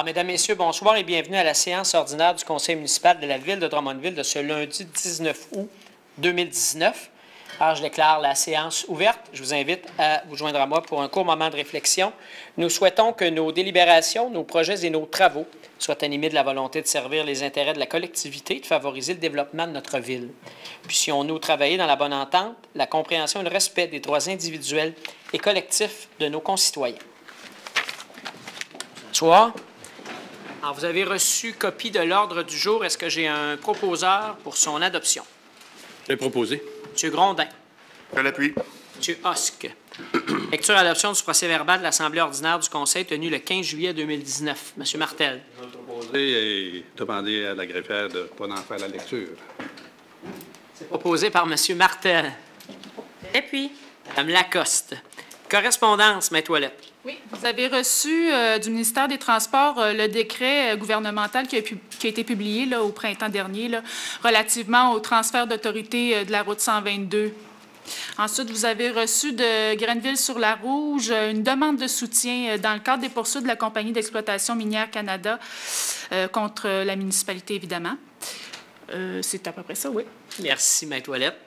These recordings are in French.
Alors, mesdames, messieurs, bonsoir et bienvenue à la séance ordinaire du Conseil municipal de la Ville de Drummondville de ce lundi 19 août 2019. Alors, je déclare la séance ouverte. Je vous invite à vous joindre à moi pour un court moment de réflexion. Nous souhaitons que nos délibérations, nos projets et nos travaux soient animés de la volonté de servir les intérêts de la collectivité et de favoriser le développement de notre ville. Puissions-nous travailler dans la bonne entente, la compréhension et le respect des droits individuels et collectifs de nos concitoyens. Bonsoir. Alors, vous avez reçu copie de l'ordre du jour. Est-ce que j'ai un proposeur pour son adoption? Je l'ai proposé. M. Grondin. Je l'appuie. M. Husk. Lecture et adoption du procès-verbal de l'Assemblée ordinaire du Conseil tenu le 15 juillet 2019. M. Martel. Je vais proposer et demander à la greffière de ne pas en faire la lecture. C'est proposé par M. Martel. Et puis? Mme Lacoste. Correspondance, Maître Ouellette. Oui, vous avez reçu du ministère des Transports le décret gouvernemental qui a été publié là, au printemps dernier là, relativement au transfert d'autorité de la route 122. Ensuite, vous avez reçu de Grenville-sur-la-Rouge une demande de soutien dans le cadre des poursuites de la Compagnie d'exploitation minière Canada contre la municipalité, évidemment. C'est à peu près ça, oui. Merci, Maître Ouellette.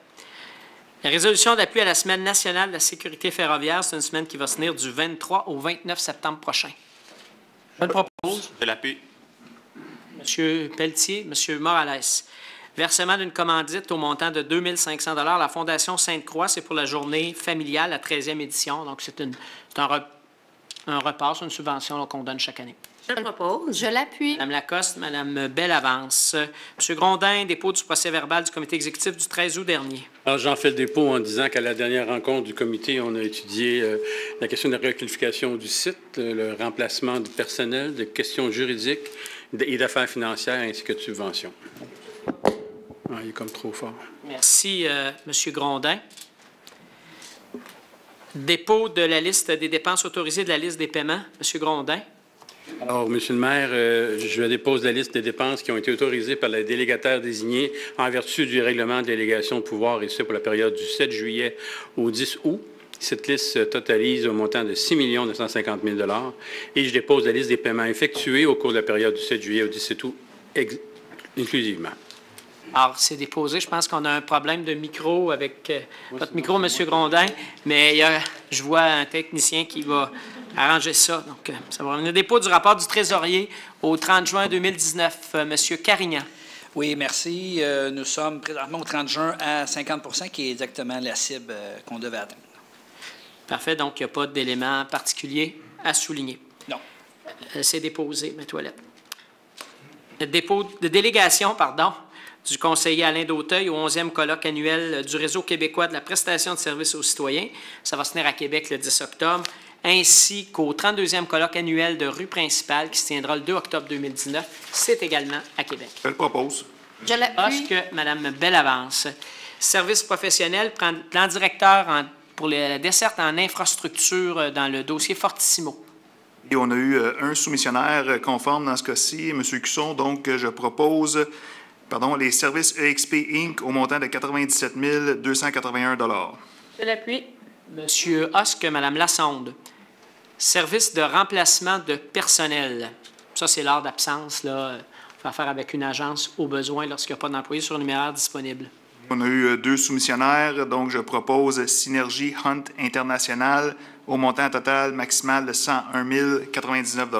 La résolution d'appui à la Semaine nationale de la sécurité ferroviaire, c'est une semaine qui va se tenir du 23 au 29 septembre prochain. Je le propose. Je l'appuie. M. Pelletier, M. Morales. Versement d'une commandite au montant de 2 500 $ à la Fondation Sainte-Croix, c'est pour la journée familiale, la 13e édition. Donc, c'est un repas, c'est une subvention qu'on donne chaque année. Je le propose. Je l'appuie. Mme Lacoste, Mme Bellavance. M. Grondin, dépôt du procès-verbal du comité exécutif du 13 août dernier. Alors, j'en fais le dépôt en disant qu'à la dernière rencontre du comité, on a étudié la question de la requalification du site, le remplacement du personnel, des questions juridiques et d'affaires financières ainsi que de subventions. Ah, il est comme trop fort. Merci, M. Grondin. Dépôt de la liste des dépenses autorisées de la liste des paiements. M. Grondin. Alors, Monsieur le maire, je dépose la liste des dépenses qui ont été autorisées par les délégataires désignés en vertu du règlement de délégation de pouvoir, et ce pour la période du 7 juillet au 10 août. Cette liste totalise au montant de 6 950 000 $. Et je dépose la liste des paiements effectués au cours de la période du 7 juillet au 17 août inclusivement. Alors, c'est déposé. Je pense qu'on a un problème de micro avec votre micro, M. Grondin, mais je vois un technicien qui va arranger ça. Donc, ça va revenir. Dépôt du rapport du trésorier au 30 juin 2019. M. Carignan. Oui, merci. Nous sommes présentement au 30 juin à 50 % qui est exactement la cible qu'on devait atteindre. Parfait. Donc, il n'y a pas d'élément particulier à souligner. Non. C'est déposé, mes toilettes. Dépôt de délégation, du conseiller Alain Dauteuil au 11e colloque annuel du Réseau québécois de la prestation de services aux citoyens. Ça va se tenir à Québec le 10 octobre, ainsi qu'au 32e colloque annuel de rue principale qui se tiendra le 2 octobre 2019. C'est également à Québec. Je le propose. Je l'appuie. Mme Bellavance. Service professionnel, plan directeur pour la desserte en infrastructure dans le dossier Fortissimo. Et on a eu un soumissionnaire conforme dans ce cas-ci, M. Cusson. Donc, je propose les services EXP Inc. au montant de 97 281 $. Je l'appuie. M. Husk, Mme Lassonde. Service de remplacement de personnel. Ça, c'est l'heure d'absence. Là. On fait affaire avec une agence au besoin lorsqu'il n'y a pas d'employé sur le numéraire disponible. On a eu deux soumissionnaires. Donc, je propose Synergie Hunt International au montant total maximal de 101 099 $.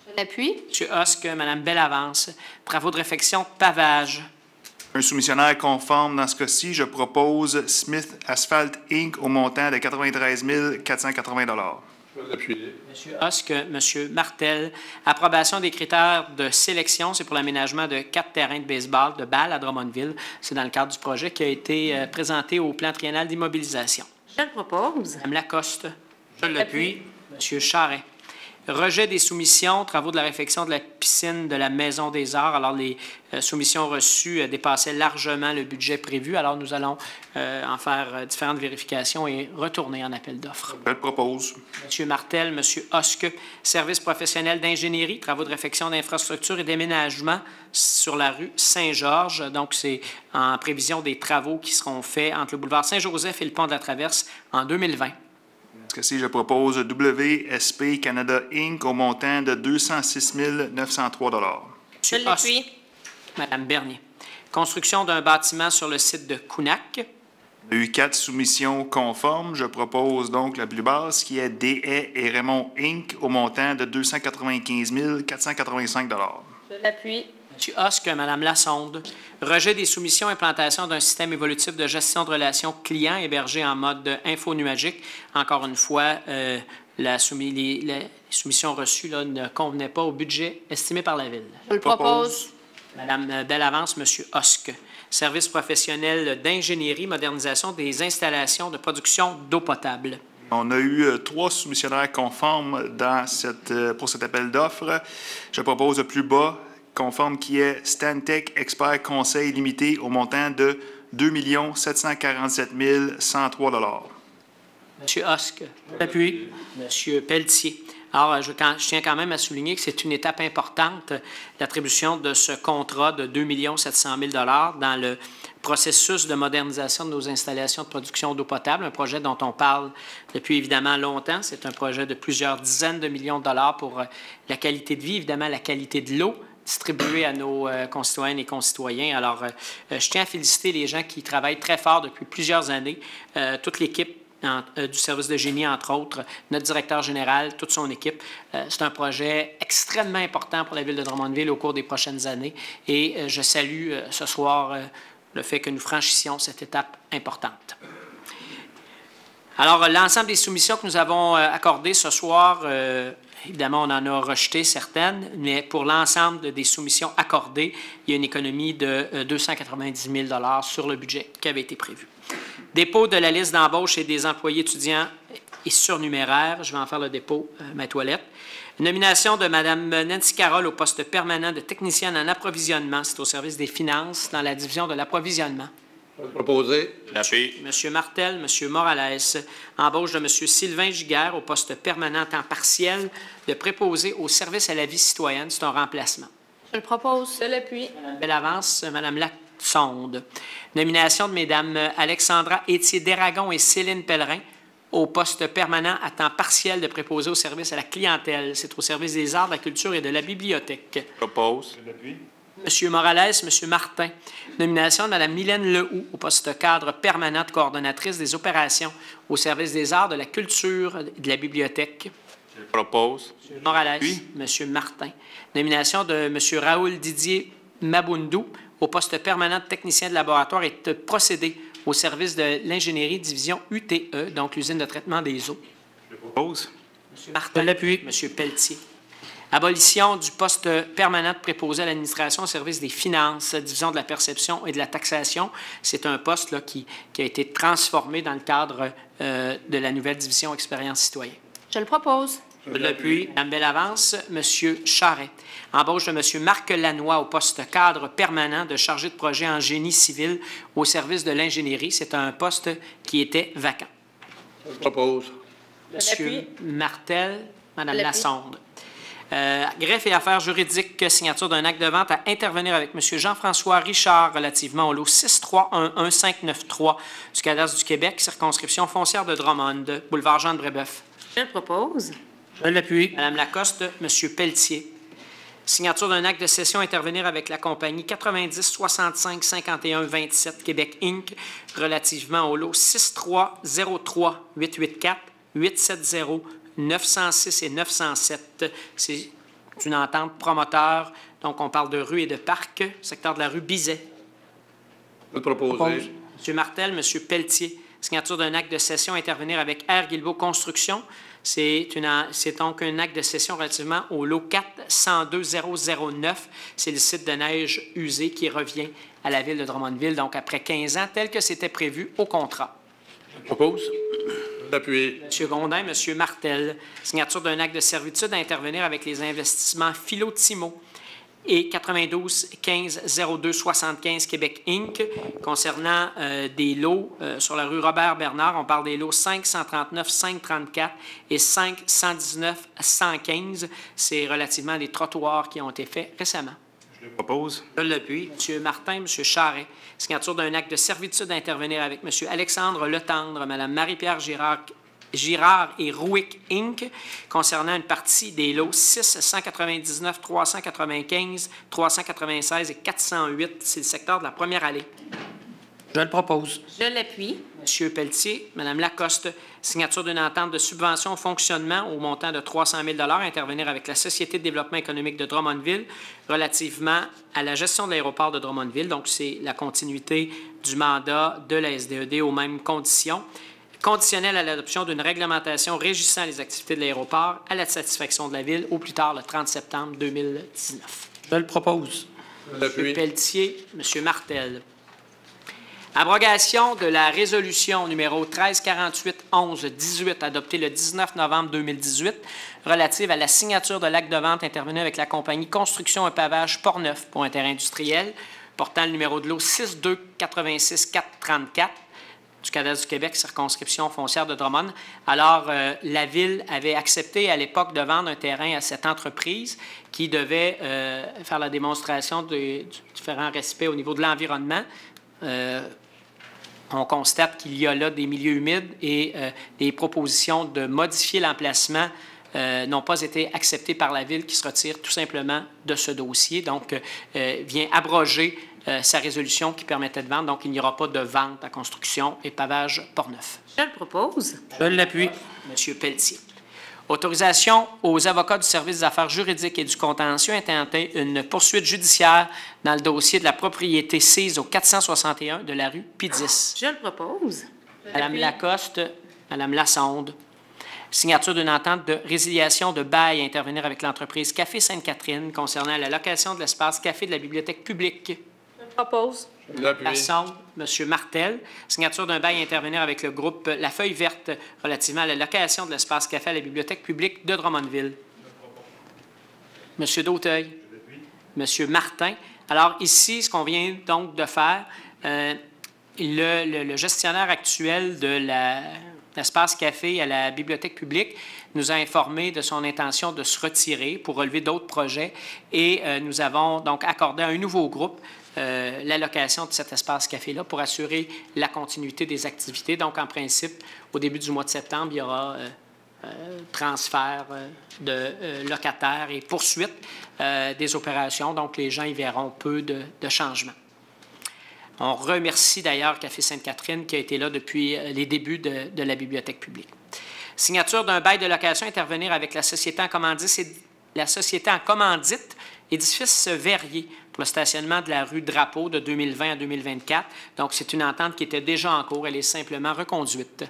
Je l'appuie. M. Husk, Mme Bellavance. Travaux de réfection pavage. Un soumissionnaire conforme dans ce cas-ci, je propose Smith Asphalt Inc. au montant de 93 480 $. Je vais l'appuyer. M. Husk, M. Martel. Approbation des critères de sélection. C'est pour l'aménagement de 4 terrains de baseball, de balles à Drummondville. C'est dans le cadre du projet qui a été présenté au plan triennal d'immobilisation. Je le propose. Mme Lacoste. Je l'appuie. M. Charret. Rejet des soumissions, travaux de la réfection de la piscine de la Maison des Arts. Alors, les soumissions reçues dépassaient largement le budget prévu. Alors, nous allons en faire différentes vérifications et retourner en appel d'offres. Je le propose. M. Martel, M. Husk, service professionnel d'ingénierie, travaux de réfection d'infrastructure et d'aménagement sur la rue Saint-Georges. Donc, c'est en prévision des travaux qui seront faits entre le boulevard Saint-Joseph et le pont de la Traverse en 2020. ce cas-ci, je propose WSP Canada Inc. au montant de 206 903 Monsieur Je l'appuie. Madame Bernier. Construction d'un bâtiment sur le site de Counac. Il y a eu 4 soumissions conformes. Je propose donc la plus basse, qui est DE et Raymond Inc. au montant de 295 485 Je l'appuie. Monsieur Husk, Madame Lassonde. Rejet des soumissions implantation d'un système évolutif de gestion de relations clients hébergé en mode info-nuagique. Encore une fois, les soumissions reçues là, ne convenaient pas au budget estimé par la Ville. Je le propose. Madame Bellavance, Monsieur Husk. Service professionnel d'ingénierie, modernisation des installations de production d'eau potable. On a eu 3 soumissionnaires conformes pour cet appel d'offres. Je propose le plus bas conforme qui est Stantec Expert Conseil Limité au montant de 2 747 103 Monsieur Husk. J'appuie. Monsieur Pelletier. Alors, je tiens quand même à souligner que c'est une étape importante, l'attribution de ce contrat de 2 700 000 dans le processus de modernisation de nos installations de production d'eau potable, un projet dont on parle depuis évidemment longtemps. C'est un projet de plusieurs dizaines de millions de dollars pour la qualité de vie, évidemment la qualité de l'eau distribuée à nos concitoyennes et concitoyens. Alors, je tiens à féliciter les gens qui travaillent très fort depuis plusieurs années, toute l'équipe du service de génie, entre autres, notre directeur général, toute son équipe. C'est un projet extrêmement important pour la Ville de Drummondville au cours des prochaines années et je salue ce soir le fait que nous franchissions cette étape importante. Alors, l'ensemble des soumissions que nous avons accordées ce soir, évidemment, on en a rejeté certaines, mais pour l'ensemble des soumissions accordées, il y a une économie de 290 000 sur le budget qui avait été prévu. Dépôt de la liste d'embauche et des employés étudiants et surnuméraires. Je vais en faire le dépôt à ma toilette. Nomination de Mme Nancy Carole au poste permanent de technicienne en approvisionnement. C'est au service des finances dans la division de l'approvisionnement. Proposé. L'appui. M. Martel, M. Morales. Embauche de M. Sylvain Giguère au poste permanent à temps partiel de préposé au service à la vie citoyenne. C'est un remplacement. Je le propose. Je l'appuie. Mme Bellavance, Mme Lassonde. Nomination de Mesdames Alexandra Étier-Déragon et Céline Pellerin au poste permanent à temps partiel de préposé au service à la clientèle. C'est au service des arts, de la culture et de la bibliothèque. Propose. M. Morales, M. Martin. Nomination de Mme Mylène Lehoux au poste cadre permanent de coordonnatrice des opérations au service des arts, de la culture et de la bibliothèque. Je propose. M. Morales, M. Martin. Nomination de M. Raoul Didier Mabundou au poste permanent de technicien de laboratoire et de procédé au service de l'ingénierie division UTE, donc l'usine de traitement des eaux. Je propose. M. Martin. L'appui. M. Pelletier. Abolition du poste permanent de préposé à l'administration au service des finances, division de la perception et de la taxation. C'est un poste là, qui a été transformé dans le cadre de la nouvelle division expérience citoyenne. Je le propose. Je l'appuie. Mme Bellavance, M. Charret. Embauche de M. Marc Lannoy au poste cadre permanent de chargé de projet en génie civil au service de l'ingénierie. C'est un poste qui était vacant. Je propose. M. Martel, Mme Lassonde. Greffe et affaires juridiques, signature d'un acte de vente à intervenir avec M. Jean-François Richard relativement au lot 6311593 du cadastre du Québec, circonscription foncière de Drummond, boulevard Jean-de-Brébeuf. Je le propose. Je l'appuie. Mme Lacoste, M. Pelletier. Signature d'un acte de cession à intervenir avec la compagnie 90 65 51 27 Québec Inc. relativement au lot 6303 884 870 906 et 907. C'est une entente promoteur. Donc, on parle de rue et de parc, secteur de la rue Bizet. Je proposer. M. Martel, M. Pelletier. Signature d'un acte de cession à intervenir avec R. Guilbeault Construction. C'est donc un acte de cession relativement au lot 412009. C'est le site de neige usé qui revient à la Ville de Drummondville, donc après 15 ans, tel que c'était prévu au contrat. Je propose. D'appui. M. Gondin, M. Martel. Signature d'un acte de servitude à intervenir avec les investissements Philo-Timo et 92 15 02 75 Québec Inc. Concernant des lots sur la rue Robert-Bernard, on parle des lots 5 139 534 et 5 119 115. C'est relativement à des trottoirs qui ont été faits récemment. Je propose. Je l'appuie. M. Martin, M. Charret. Signature d'un acte de servitude à intervenir avec M. Alexandre Letendre, Mme Marie-Pierre Girard Girard et Rouic Inc. concernant une partie des lots 6, 199, 395, 396 et 408. C'est le secteur de la première allée. Je le propose. Je l'appuie. Monsieur Pelletier, Madame Lacoste, signature d'une entente de subvention au fonctionnement au montant de 300 000 à intervenir avec la Société de développement économique de Drummondville relativement à la gestion de l'aéroport de Drummondville. Donc, c'est la continuité du mandat de la SDED aux mêmes conditions, conditionnelle à l'adoption d'une réglementation régissant les activités de l'aéroport à la satisfaction de la Ville au plus tard le 30 septembre 2019. Je le propose. Je Monsieur l'appuie. Pelletier, Monsieur Martel. Abrogation de la résolution numéro 1348-11-18 adoptée le 19 novembre 2018 relative à la signature de l'acte de vente intervenu avec la compagnie Construction et Pavage Portneuf pour un terrain industriel portant le numéro de lot 6286434 du cadastre du Québec, circonscription foncière de Drummond. Alors, la Ville avait accepté à l'époque de vendre un terrain à cette entreprise qui devait faire la démonstration du différent respect au niveau de l'environnement. On constate qu'il y a là des milieux humides et des propositions de modifier l'emplacement n'ont pas été acceptées par la Ville qui se retire tout simplement de ce dossier. Donc, vient abroger sa résolution qui permettait de vendre. Donc, il n'y aura pas de vente à construction et pavage Portneuf. Je le propose. Je l'appuie. Monsieur Pelletier. Autorisation aux avocats du service des affaires juridiques et du contentieux intenter une poursuite judiciaire dans le dossier de la propriété sise au 461 de la rue Pidis. Je le propose. Madame Lacoste, Madame Lassonde. Signature d'une entente de résiliation de bail à intervenir avec l'entreprise Café Sainte-Catherine concernant la location de l'espace café de la bibliothèque publique. Je le propose. Je l'appuie. Lassonde, Monsieur Martel. Signature d'un bail à intervenir avec le groupe La Feuille Verte relativement à la location de l'espace café à la bibliothèque publique de Drummondville. Monsieur Dauteuil. Monsieur Martin. Alors ici, ce qu'on vient donc de faire, le gestionnaire actuel de l'espace café à la bibliothèque publique nous a informé de son intention de se retirer pour relever d'autres projets et nous avons donc accordé à un nouveau groupe l'allocation de cet espace café-là pour assurer la continuité des activités. Donc, en principe, au début du mois de septembre, il y aura transfert de locataires et poursuite des opérations. Donc, les gens y verront peu de changements. On remercie d'ailleurs Café Sainte-Catherine qui a été là depuis les débuts de la bibliothèque publique. Signature d'un bail de location intervenir avec la société en commandite Édifice Verrier pour le stationnement de la rue Drapeau de 2020 à 2024. Donc, c'est une entente qui était déjà en cours. Elle est simplement reconduite.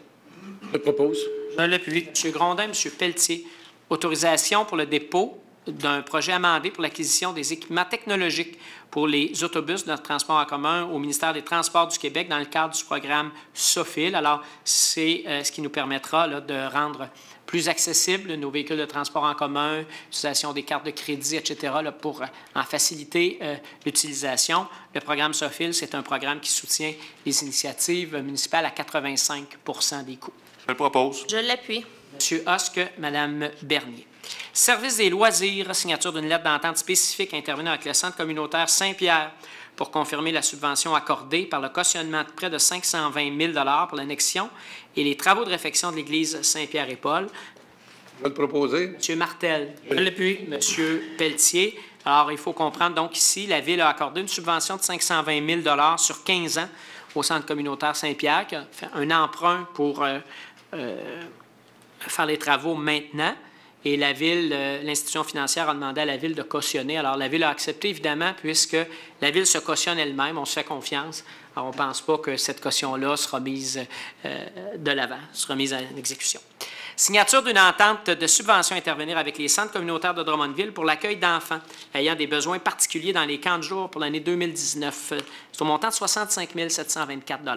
Je propose. Je l'appuie. M. Grondin, M. Pelletier, autorisation pour le dépôt d'un projet amendé pour l'acquisition des équipements technologiques pour les autobus de transport en commun au ministère des Transports du Québec dans le cadre du programme SOFIL. Alors, c'est ce qui nous permettra là, de rendre plus accessibles nos véhicules de transport en commun, l'utilisation des cartes de crédit, etc., là, pour en faciliter l'utilisation. Le programme SOFIL, c'est un programme qui soutient les initiatives municipales à 85 % des coûts. Je le propose. Je l'appuie. M. Hosque, Mme Bernier. Service des loisirs, signature d'une lettre d'entente spécifique intervenant avec le Centre communautaire Saint-Pierre pour confirmer la subvention accordée par le cautionnement de près de 520 000 $ pour l'annexion et les travaux de réfection de l'église Saint-Pierre-et-Paul. Je vais le proposer. M. Martel. Je l'appuie. M. Pelletier. Alors, il faut comprendre, donc, ici, la Ville a accordé une subvention de 520 000 $ sur 15 ans au Centre communautaire Saint-Pierre, qui a fait un emprunt pour faire les travaux maintenant. Et la Ville, l'institution financière a demandé à la Ville de cautionner. Alors, la Ville a accepté, évidemment, puisque la Ville se cautionne elle-même. On se fait confiance. Alors, on ne pense pas que cette caution-là sera mise de l'avant, sera mise en exécution. Signature d'une entente de subvention à intervenir avec les centres communautaires de Drummondville pour l'accueil d'enfants ayant des besoins particuliers dans les camps de jour pour l'année 2019. C'est au montant de 65 724 $.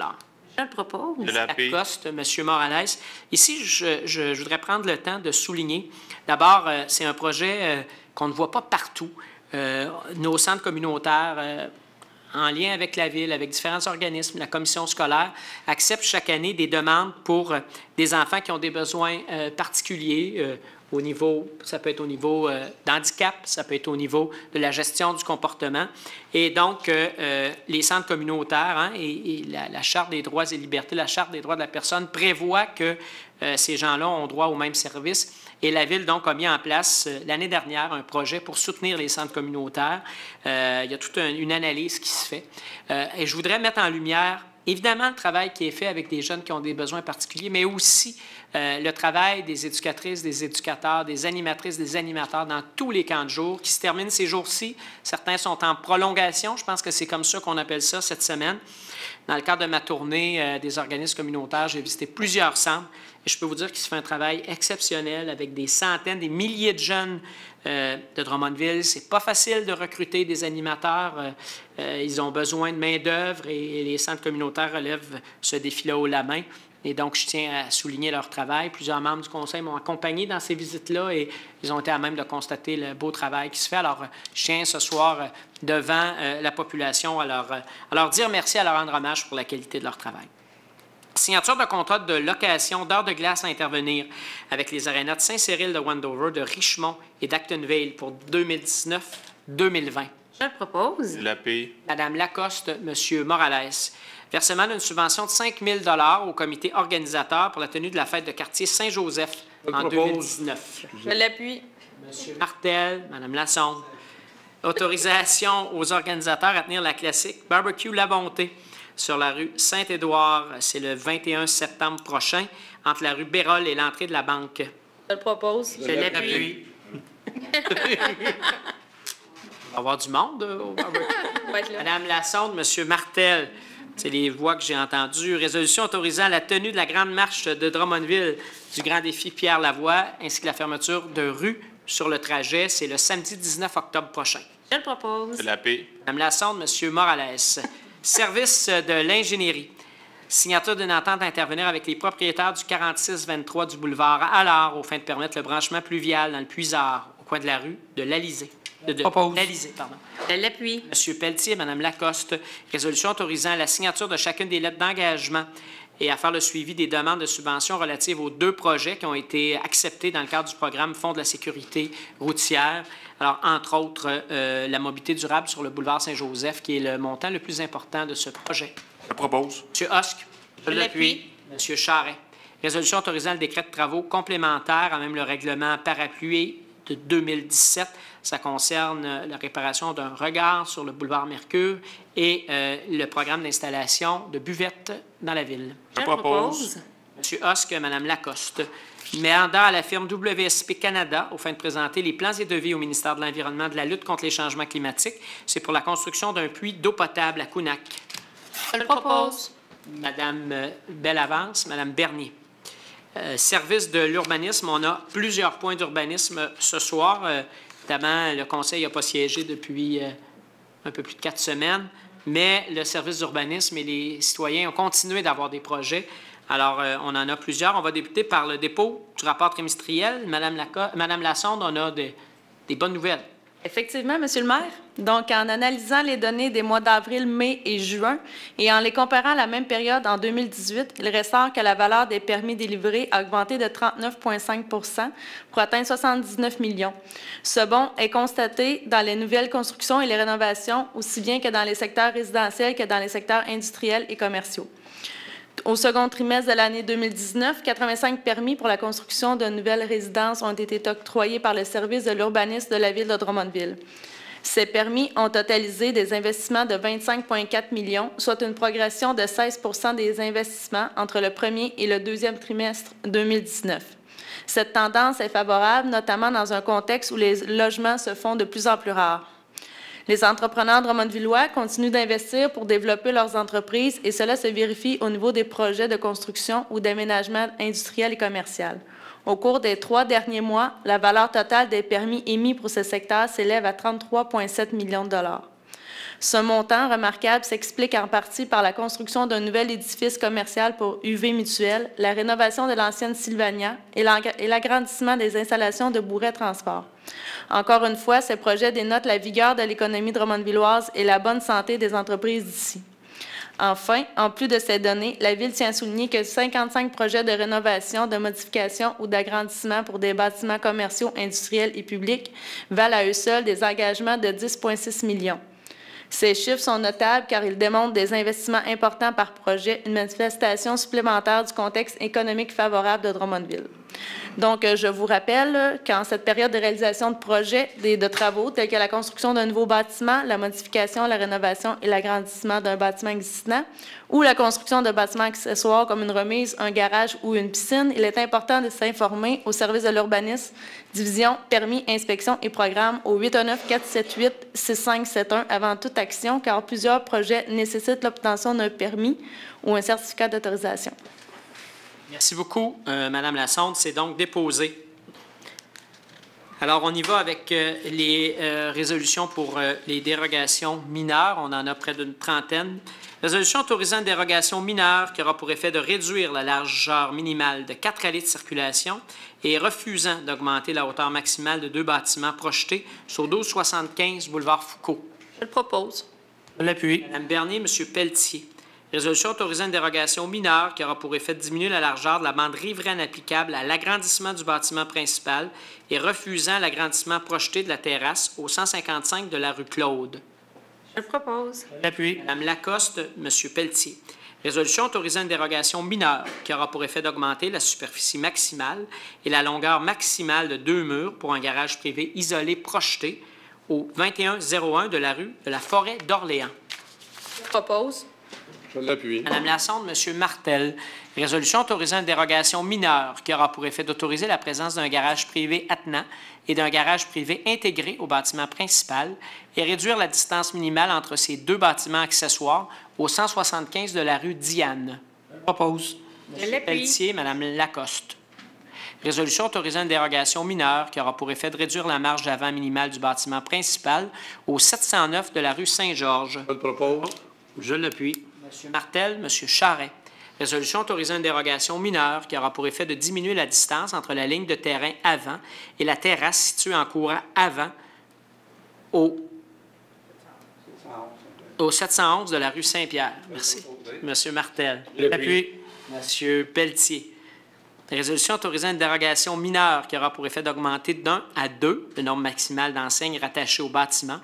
Je le propose. Je l'appuie. Lacoste, M. Morales. Ici, je voudrais prendre le temps de souligner. D'abord, c'est un projet qu'on ne voit pas partout. Nos centres communautaires, en lien avec la Ville, avec différents organismes, la commission scolaire, acceptent chaque année des demandes pour des enfants qui ont des besoins particuliers au niveau, ça peut être au niveau d'handicap, ça peut être au niveau de la gestion du comportement. Et donc, les centres communautaires hein, et la Charte des droits et libertés, la Charte des droits de la personne prévoit que ces gens-là ont droit aux mêmes services. Et la Ville, donc, a mis en place l'année dernière un projet pour soutenir les centres communautaires. Il y a toute une analyse qui se fait. Et je voudrais mettre en lumière, évidemment, le travail qui est fait avec des jeunes qui ont des besoins particuliers, mais aussi le travail des éducatrices, des éducateurs, des animatrices, des animateurs dans tous les camps de jour qui se terminent ces jours-ci. Certains sont en prolongation. Je pense que c'est comme ça qu'on appelle ça cette semaine. Dans le cadre de ma tournée des organismes communautaires, j'ai visité plusieurs centres et je peux vous dire qu'il se fait un travail exceptionnel avec des centaines, des milliers de jeunes de Drummondville. C'est pas facile de recruter des animateurs. Ils ont besoin de main-d'œuvre et les centres communautaires relèvent ce défi-là haut la main. Et donc, je tiens à souligner leur travail. Plusieurs membres du Conseil m'ont accompagné dans ces visites-là et ils ont été à même de constater le beau travail qui se fait. Alors, je tiens ce soir devant la population à leur dire merci, à leur rendre hommage pour la qualité de leur travail. Signature de contrat de location d'heures de glace à intervenir avec les arénas de Saint-Cyril, de Wendover, de Richmond et d'Actonville pour 2019-2020. Je le propose. L'appui. Madame Lacoste, Monsieur Morales. Versement d'une subvention de 5 000 $ au comité organisateur pour la tenue de la fête de quartier Saint-Joseph en 2019. Je l'appuie. Monsieur Martel, Madame Lassonde. Autorisation aux organisateurs à tenir la classique Barbecue La Bonté sur la rue Saint-Édouard. C'est le 21 septembre prochain, entre la rue Bérol et l'entrée de la banque. Je le propose. Je l'appuie. Il va y avoir du monde au barbecue. On va être là. Madame Lassonde, Monsieur Martel. C'est les voix que j'ai entendues. Résolution autorisant la tenue de la grande marche de Drummondville du Grand Défi Pierre Lavoie, ainsi que la fermeture de rue sur le trajet. C'est le samedi 19 octobre prochain. Je le propose. L'appui. Madame Lassonde, Monsieur Morales. Service de l'ingénierie. Signature d'une entente à intervenir avec les propriétaires du 4623 du boulevard Allard, aux fins de permettre le branchement pluvial dans le Puisard, au coin de la rue de l'Alizé. L'Alizé, pardon. Je l'appuie. Monsieur Pelletier et Mme Lacoste, résolution autorisant la signature de chacune des lettres d'engagement et à faire le suivi des demandes de subventions relatives aux 2 projets qui ont été acceptés dans le cadre du programme Fonds de la sécurité routière. Alors, entre autres, la mobilité durable sur le boulevard Saint-Joseph, qui est le montant le plus important de ce projet. Je propose. Monsieur Hosк. Je l'appuie. Monsieur Charret. Résolution autorisant le décret de travaux complémentaires à même le règlement parapluie de 2017. Ça concerne la réparation d'un regard sur le boulevard Mercure et le programme d'installation de buvettes dans la ville. Je propose. propose. Monsieur Hosк, Mme Lacoste. Mandat à la firme WSP Canada aux fins de présenter les plans et devis au ministère de l'Environnement de la lutte contre les changements climatiques. C'est pour la construction d'un puits d'eau potable à Counac. Je le propose. Madame Bellavance, Madame Bernier. Service de l'urbanisme, on a plusieurs points d'urbanisme ce soir. Notamment, le Conseil n'a pas siégé depuis un peu plus de 4 semaines, mais le service d'urbanisme et les citoyens ont continué d'avoir des projets. Alors, on en a plusieurs. On va débuter par le dépôt du rapport trimestriel. Madame Lassonde, on a des bonnes nouvelles. Effectivement, Monsieur le maire. Donc, en analysant les données des mois d'avril, mai et juin et en les comparant à la même période en 2018, il ressort que la valeur des permis délivrés a augmenté de 39,5 pour atteindre 79 millions. Ce bond est constaté dans les nouvelles constructions et les rénovations, aussi bien que dans les secteurs résidentiels que dans les secteurs industriels et commerciaux. Au second trimestre de l'année 2019, 85 permis pour la construction de nouvelles résidences ont été octroyés par le service de l'urbanisme de la Ville de Drummondville. Ces permis ont totalisé des investissements de 25,4 millions, soit une progression de 16 des investissements entre le premier et le deuxième trimestre 2019. Cette tendance est favorable, notamment dans un contexte où les logements se font de plus en plus rares. Les entrepreneurs drummondvillois continuent d'investir pour développer leurs entreprises et cela se vérifie au niveau des projets de construction ou d'aménagement industriel et commercial. Au cours des 3 derniers mois, la valeur totale des permis émis pour ce secteur s'élève à 33,7 millions de dollars. Ce montant remarquable s'explique en partie par la construction d'un nouvel édifice commercial pour UV Mutuel, la rénovation de l'ancienne Sylvania et l'agrandissement des installations de Bourret Transport. Encore une fois, ces projets dénotent la vigueur de l'économie drummondvilloise et la bonne santé des entreprises d'ici. Enfin, en plus de ces données, la Ville tient à souligner que 55 projets de rénovation, de modification ou d'agrandissement pour des bâtiments commerciaux, industriels et publics valent à eux seuls des engagements de 10,6 millions. Ces chiffres sont notables car ils démontrent des investissements importants par projet, une manifestation supplémentaire du contexte économique favorable de Drummondville. Donc, je vous rappelle qu'en cette période de réalisation de projets de travaux tels que la construction d'un nouveau bâtiment, la modification, la rénovation et l'agrandissement d'un bâtiment existant ou la construction de bâtiments accessoires comme une remise, un garage ou une piscine, il est important de s'informer au service de l'urbanisme, division, permis, inspection et programme au 819-478-6571 avant toute action car plusieurs projets nécessitent l'obtention d'un permis ou un certificat d'autorisation. Merci beaucoup, Madame Lassonde. C'est donc déposé. Alors, on y va avec les résolutions pour les dérogations mineures. On en a près d'une trentaine. Résolution autorisant une dérogation mineure qui aura pour effet de réduire la largeur minimale de 4 allées de circulation et refusant d'augmenter la hauteur maximale de 2 bâtiments projetés sur 1275 boulevard Foucault. Je le propose. Je l'appuie. Mme Bernier, M. Pelletier. Résolution autorisant une dérogation mineure qui aura pour effet de diminuer la largeur de la bande riveraine applicable à l'agrandissement du bâtiment principal et refusant l'agrandissement projeté de la terrasse au 155 de la rue Claude. Je le propose. J'appuie. Mme Lacoste, M. Pelletier. Résolution autorisant une dérogation mineure qui aura pour effet d'augmenter la superficie maximale et la longueur maximale de 2 murs pour un garage privé isolé projeté au 2101 de la rue de la Forêt d'Orléans. Je le propose. Je l'appuie. Madame Lassonde, M. Martel. Résolution autorisant une dérogation mineure qui aura pour effet d'autoriser la présence d'un garage privé attenant et d'un garage privé intégré au bâtiment principal et réduire la distance minimale entre ces 2 bâtiments accessoires au 175 de la rue Diane. Je propose. Je M. l'appuie. Pelletier, Mme Lacoste. Résolution autorisant une dérogation mineure qui aura pour effet de réduire la marge d'avant minimale du bâtiment principal au 709 de la rue Saint-Georges. Je le propose. Je l'appuie. M. Martel, M. Charret. Résolution autorisant une dérogation mineure qui aura pour effet de diminuer la distance entre la ligne de terrain avant et la terrasse située en courant avant au 711 de la rue Saint-Pierre. Merci. M. Martel. J'appuie. M. Pelletier. Résolution autorisant une dérogation mineure qui aura pour effet d'augmenter d'1 à 2 le nombre maximal d'enseignes rattachées au bâtiment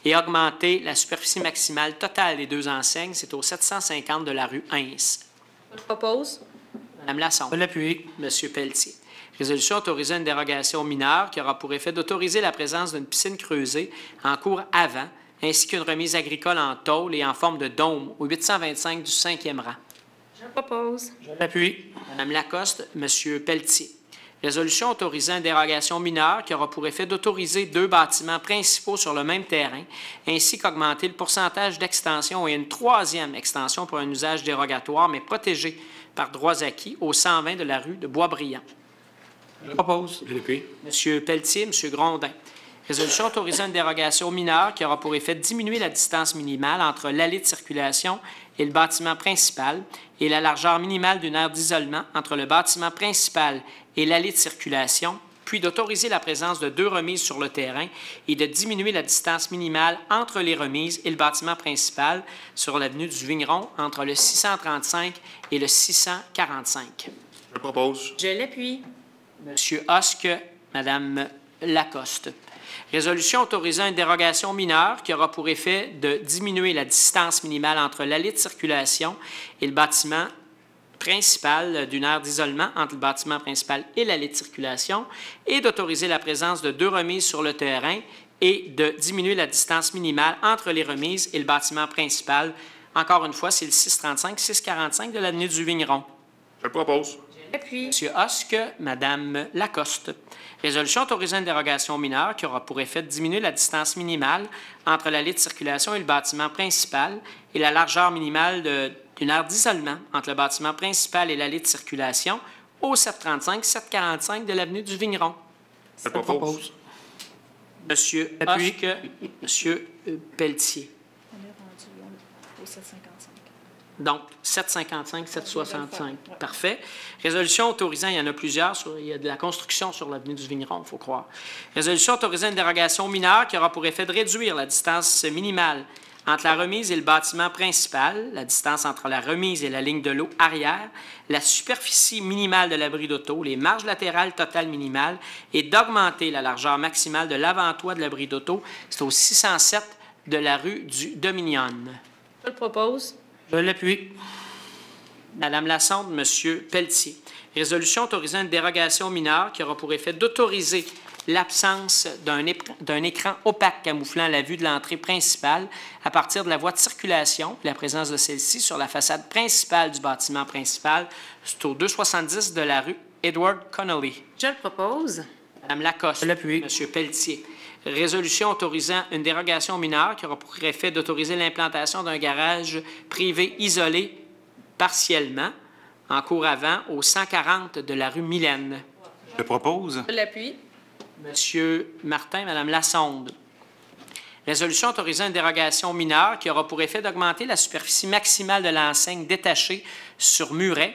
et augmenter la superficie maximale totale des 2 enseignes, c'est au 750 de la rue Hins. Je le propose. Mme Lassonde. Je l'appuie. M. Pelletier. Résolution autorisant une dérogation mineure qui aura pour effet d'autoriser la présence d'une piscine creusée en cours avant, ainsi qu'une remise agricole en tôle et en forme de dôme au 825 du 5e rang. Je le propose. Je l'appuie. Mme Lacoste, M. Pelletier. Résolution autorisant une dérogation mineure qui aura pour effet d'autoriser 2 bâtiments principaux sur le même terrain, ainsi qu'augmenter le pourcentage d'extension et une 3e extension pour un usage dérogatoire, mais protégé par droits acquis au 120 de la rue de Boisbriand. Je propose. Je l'appuie. M. Pelletier, M. Grondin. Résolution autorisant une dérogation mineure qui aura pour effet de diminuer la distance minimale entre l'allée de circulation et le bâtiment principal et la largeur minimale d'une aire d'isolement entre le bâtiment principal et l'allée de circulation, puis d'autoriser la présence de 2 remises sur le terrain et de diminuer la distance minimale entre les remises et le bâtiment principal sur l'avenue du Vigneron entre le 635 et le 645. Je propose. Je l'appuie. M. Hosque, Mme Lacoste. Résolution autorisant une dérogation mineure qui aura pour effet de diminuer la distance minimale entre l'allée de circulation et le bâtiment principal d'une aire d'isolement entre le bâtiment principal et l'allée de circulation et d'autoriser la présence de 2 remises sur le terrain et de diminuer la distance minimale entre les remises et le bâtiment principal. Encore une fois, c'est le 635-645 de l'avenue du Vigneron. Je propose. Je l'appuie. M. Hosque, Mme Lacoste. Résolution autorisant une dérogation mineure qui aura pour effet de diminuer la distance minimale entre l'allée de circulation et le bâtiment principal et la largeur minimale d'une aire d'isolement entre le bâtiment principal et l'allée de circulation au 735-745 de l'avenue du Vigneron. Je propose. M. Hosque, M. Pelletier. On est rendu au 755. Donc, 755, 765. Parfait. Résolution autorisant, il y en a plusieurs, il y a de la construction sur l'avenue du Vigneron, il faut croire. Résolution autorisant une dérogation mineure qui aura pour effet de réduire la distance minimale entre la remise et le bâtiment principal, la distance entre la remise et la ligne de l'eau arrière, la superficie minimale de l'abri d'auto, les marges latérales totales minimales et d'augmenter la largeur maximale de l'avant-toit de l'abri d'auto. C'est au 607 de la rue du Dominion. Je le propose. Je l'appuie. Madame Lassonde, Monsieur Pelletier. Résolution autorisant une dérogation mineure qui aura pour effet d'autoriser l'absence d'un écran opaque camouflant la vue de l'entrée principale à partir de la voie de circulation, la présence de celle-ci sur la façade principale du bâtiment principal. C'est au 270 de la rue Edward Connolly. Je le propose. Madame Lacoste. Je l'appuie. Monsieur Pelletier. Résolution autorisant une dérogation mineure qui aura pour effet d'autoriser l'implantation d'un garage privé isolé partiellement en cour avant au 140 de la rue Mylène. Je propose. Je l'appuie. Monsieur Martin, Madame Lassonde. Résolution autorisant une dérogation mineure qui aura pour effet d'augmenter la superficie maximale de l'enseigne détachée sur Muret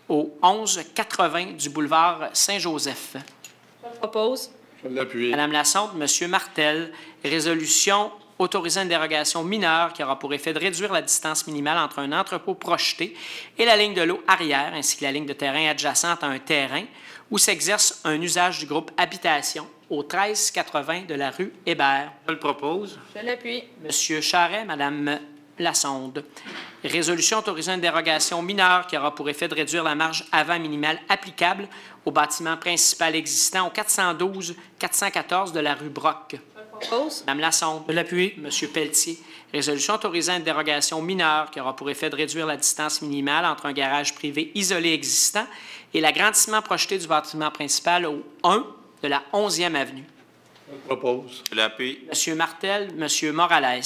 au 1180 du boulevard Saint-Joseph. Je le propose. Je l'appuie. Madame Lassonde, Monsieur Martel. Résolution autorisant une dérogation mineure qui aura pour effet de réduire la distance minimale entre un entrepôt projeté et la ligne de l'eau arrière, ainsi que la ligne de terrain adjacente à un terrain où s'exerce un usage du groupe Habitation au 1380 de la rue Hébert. Je le propose. Je l'appuie. Monsieur Charret, Madame Lassonde. Résolution autorisant une dérogation mineure qui aura pour effet de réduire la marge avant minimale applicable au bâtiment principal existant au 412-414 de la rue Brock. Propose. Madame Lassonde. Je l'appuie. Monsieur Pelletier. Résolution autorisant une dérogation mineure qui aura pour effet de réduire la distance minimale entre un garage privé isolé existant et l'agrandissement projeté du bâtiment principal au 1 de la 11e avenue. Je propose. Je l'appuie. Monsieur Martel, Monsieur Morales.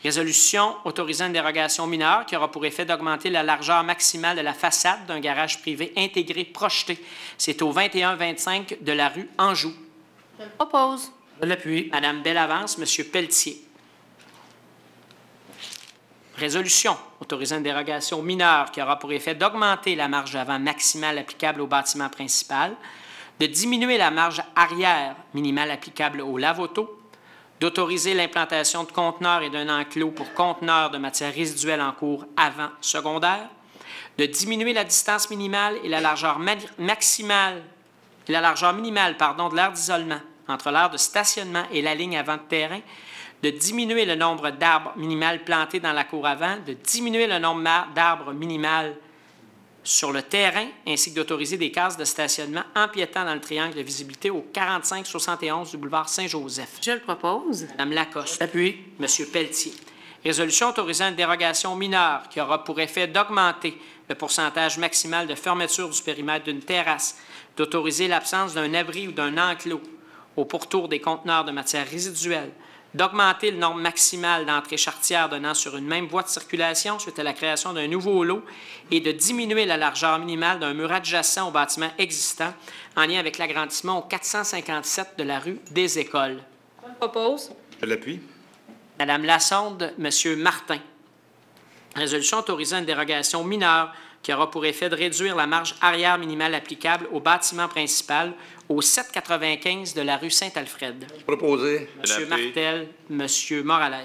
Résolution autorisant une dérogation mineure qui aura pour effet d'augmenter la largeur maximale de la façade d'un garage privé intégré projeté. C'est au 21-25 de la rue Anjou. Je le propose. Je l'appuie. Madame Bellavance, Monsieur Pelletier. Résolution autorisant une dérogation mineure qui aura pour effet d'augmenter la marge avant maximale applicable au bâtiment principal, de diminuer la marge arrière minimale applicable au lave-auto, d'autoriser l'implantation de conteneurs et d'un enclos pour conteneurs de matières résiduelles en cours avant secondaire, de diminuer la distance minimale et la largeur minimale de l'aire d'isolement entre l'aire de stationnement et la ligne avant de terrain, de diminuer le nombre d'arbres minimal plantés dans la cour avant, de diminuer le nombre d'arbres minimal sur le terrain, ainsi que d'autoriser des cases de stationnement empiétant dans le triangle de visibilité au 45-71 du boulevard Saint-Joseph. Je le propose. Madame Lacoste. J'appuie. Monsieur Pelletier. Résolution autorisant une dérogation mineure qui aura pour effet d'augmenter le pourcentage maximal de fermeture du périmètre d'une terrasse, d'autoriser l'absence d'un abri ou d'un enclos au pourtour des conteneurs de matières résiduelles, d'augmenter le nombre maximal d'entrées charretières donnant sur une même voie de circulation suite à la création d'un nouveau lot et de diminuer la largeur minimale d'un mur adjacent au bâtiment existant en lien avec l'agrandissement au 457 de la rue des Écoles. Je le propose. Je l'appuie. Madame Lassonde, Monsieur Martin. Résolution autorisant une dérogation mineure qui aura pour effet de réduire la marge arrière minimale applicable au bâtiment principal au 795 de la rue Saint-Alfred. Proposé. Monsieur L'appuie. Martel, Monsieur Morales.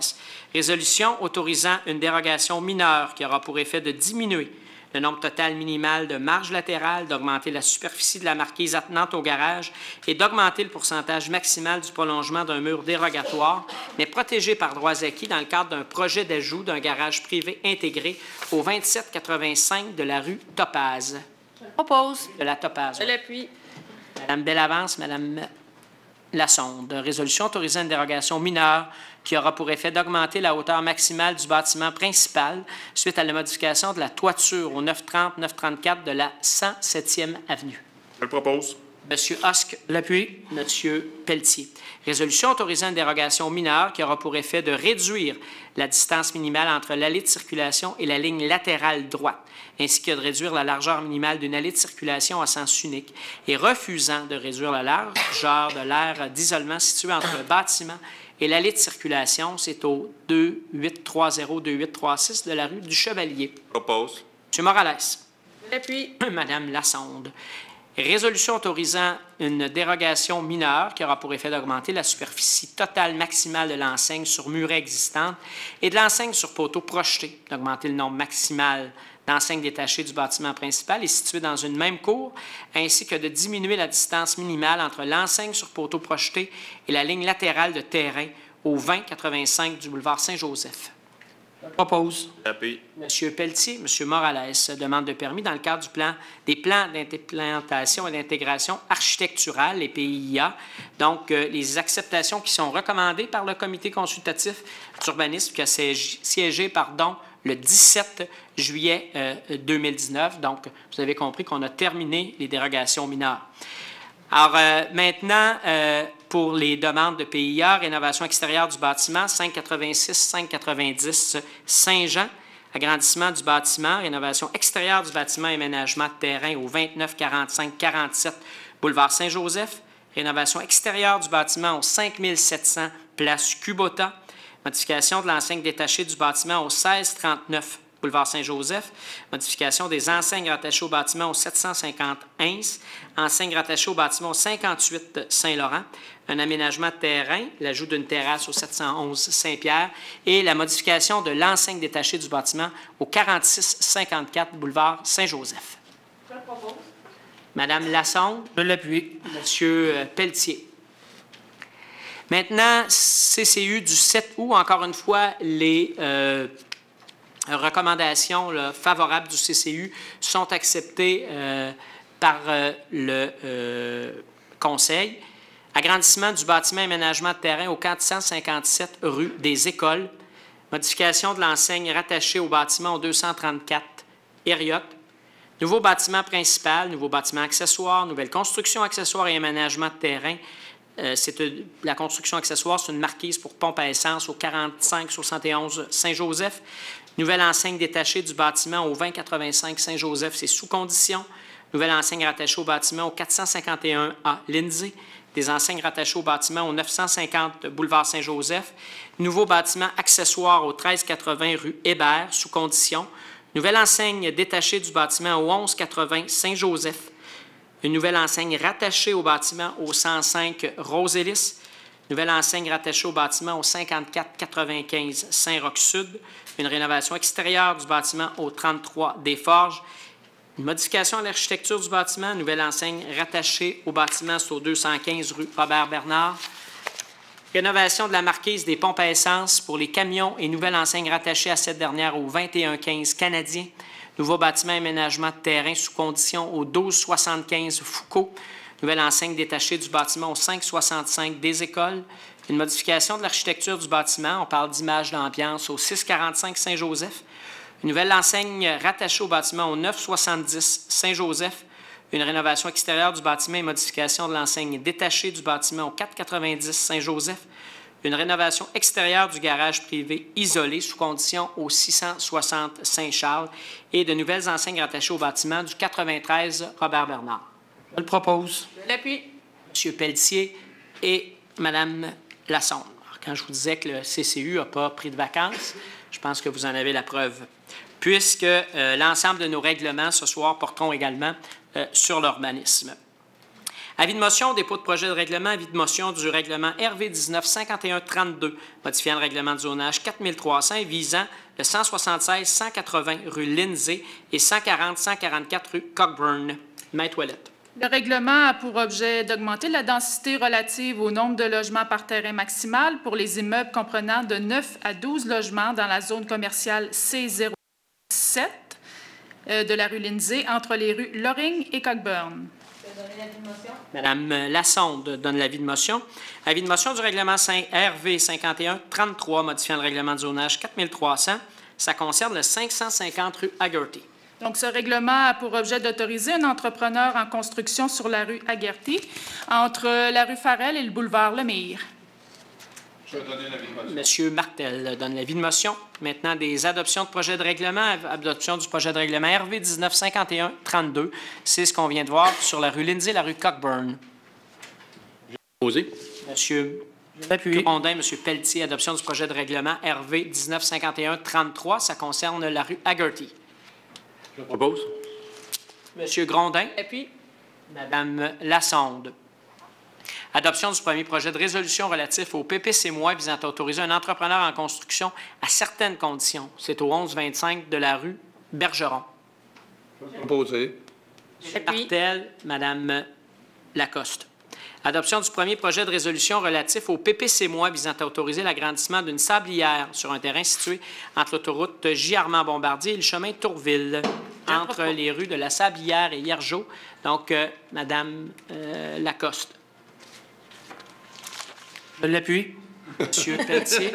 Résolution autorisant une dérogation mineure qui aura pour effet de diminuer le nombre total minimal de marges latérales, d'augmenter la superficie de la marquise attenante au garage et d'augmenter le pourcentage maximal du prolongement d'un mur dérogatoire, mais protégé par droits acquis dans le cadre d'un projet d'ajout d'un garage privé intégré au 2785 de la rue Topaz. Je le propose. De la Topaz. Je l'appuie. Madame Bellavance, Madame Lassonde. Résolution autorisant une dérogation mineure qui aura pour effet d'augmenter la hauteur maximale du bâtiment principal suite à la modification de la toiture au 930-934 de la 107e avenue. Je le propose. Monsieur Husk. L'appui. Monsieur Pelletier. Résolution autorisant une dérogation mineure qui aura pour effet de réduire la distance minimale entre l'allée de circulation et la ligne latérale droite, ainsi que de réduire la largeur minimale d'une allée de circulation à sens unique et refusant de réduire la largeur de l'aire d'isolement située entre le bâtiment et l'allée de circulation. C'est au 2830-2836 de la rue du Chevalier. Propose. Monsieur Morales. Je l'appuie. Madame Lassonde. Résolution autorisant une dérogation mineure qui aura pour effet d'augmenter la superficie totale maximale de l'enseigne sur muret existante et de l'enseigne sur poteau projeté, d'augmenter le nombre maximal d'enseignes détachées du bâtiment principal et situées dans une même cour, ainsi que de diminuer la distance minimale entre l'enseigne sur poteau projeté et la ligne latérale de terrain au 2085 du boulevard Saint-Joseph. Je propose. Appui. M. Pelletier, M. Morales demande de permis dans le cadre des plans d'implantation et d'intégration architecturale, les PIA. Donc, les acceptations qui sont recommandées par le comité consultatif d'urbanisme qui a siégé le 17 juillet 2019. Donc, vous avez compris qu'on a terminé les dérogations mineures. Alors, maintenant, pour les demandes de PIA, rénovation extérieure du bâtiment, 586-590 Saint-Jean, agrandissement du bâtiment, rénovation extérieure du bâtiment et aménagement de terrain au 2945-47 boulevard Saint-Joseph, rénovation extérieure du bâtiment au 5700 place Kubota, modification de l'enseigne détachée du bâtiment au 1639 boulevard Saint-Joseph, modification des enseignes rattachées au bâtiment au 750 Hins, enseignes rattachées au bâtiment au 58 Saint-Laurent, un aménagement de terrain, l'ajout d'une terrasse au 711 Saint-Pierre et la modification de l'enseigne détachée du bâtiment au 4654 boulevard Saint-Joseph. Je le propose. Madame Lassonde. Je l'appuie. Monsieur Pelletier. Maintenant, CCU du 7 août, encore une fois, les recommandations favorables du CCU sont acceptées par le Conseil. Agrandissement du bâtiment et aménagement de terrain au 457 rue des Écoles. Modification de l'enseigne rattachée au bâtiment au 234 Hériote. Nouveau bâtiment principal, nouveau bâtiment accessoire, nouvelle construction accessoire et aménagement de terrain. La construction accessoire, c'est une marquise pour pompe à essence au 4571 Saint-Joseph. Nouvelle enseigne détachée du bâtiment au 2085 Saint-Joseph, c'est sous condition. Nouvelle enseigne rattachée au bâtiment au 451 à Lindsay. Des enseignes rattachées au bâtiment au 950 boulevard Saint-Joseph. Nouveau bâtiment accessoire au 1380 rue Hébert, sous condition. Nouvelle enseigne détachée du bâtiment au 1180 Saint-Joseph. Une nouvelle enseigne rattachée au bâtiment au 105 Rosélis. Nouvelle enseigne rattachée au bâtiment au 5495 Saint-Roch-Sud. Une rénovation extérieure du bâtiment au 33 des Forges. Une modification à l'architecture du bâtiment. Nouvelle enseigne rattachée au bâtiment, c'est au 215 rue Robert-Bernard. Rénovation de la marquise des pompes à essence pour les camions et nouvelle enseigne rattachée à cette dernière au 2115 Canadien. Nouveau bâtiment aménagement de terrain sous condition au 1275 Foucault. Nouvelle enseigne détachée du bâtiment au 565 des Écoles. Une modification de l'architecture du bâtiment, on parle d'image d'ambiance au 645 Saint-Joseph. Une nouvelle enseigne rattachée au bâtiment au 970 Saint-Joseph. Une rénovation extérieure du bâtiment et modification de l'enseigne détachée du bâtiment au 490 Saint-Joseph. Une rénovation extérieure du garage privé isolé sous condition au 660 Saint-Charles et de nouvelles enseignes rattachées au bâtiment du 93 Robert-Bernard. Je le propose. Je l'appuie. M. Pelletier et Mme Lassonde. Alors, quand je vous disais que le CCU n'a pas pris de vacances, je pense que vous en avez la preuve, puisque l'ensemble de nos règlements ce soir porteront également sur l'urbanisme. Avis de motion, dépôt de projet de règlement, avis de motion du règlement RV 19-51-32, modifiant le règlement de zonage 4300 et visant le 176-180 rue Lindsay et 140-144 rue Cockburn. Maître Ouellette. Le règlement a pour objet d'augmenter la densité relative au nombre de logements par terrain maximal pour les immeubles comprenant de 9 à 12 logements dans la zone commerciale C07 de la rue Lindsay entre les rues Loring et Cockburn. Madame Lassonde donne l'avis de motion. Avis de motion du règlement RV 51-33, modifiant le règlement de zonage 4300. Ça concerne le 550 rue Haggerty. Donc, ce règlement a pour objet d'autoriser un entrepreneur en construction sur la rue Haggerty, entre la rue Farrell et le boulevard Lemire. Je vais donner l'avis de motion. Monsieur Martel donne l'avis de motion. Maintenant, des adoptions de projets de règlement. Adoption du projet de règlement RV 19-51-32. C'est ce qu'on vient de voir sur la rue Lindsay et la rue Cockburn. Posé. Monsieur J'appuie. Grondin, Monsieur Pelletier, adoption du projet de règlement RV 19-51-33. Ça concerne la rue Haggerty. Je propose. Monsieur Grondin. Appuie. Madame Lassonde. Adoption du premier projet de résolution relatif au PPC-moi visant à autoriser un entrepreneur en construction à certaines conditions. C'est au 1125 de la rue Bergeron. Proposé. Martel, Madame Lacoste. Adoption du premier projet de résolution relatif au PPC-moi visant à autoriser l'agrandissement d'une sablière sur un terrain situé entre l'autoroute J. Armand-Bombardier et le chemin Tourville, entre les rues de la Sablière et Hiergeau. Donc, Madame Lacoste. Je l'appuie. Monsieur Pelletier.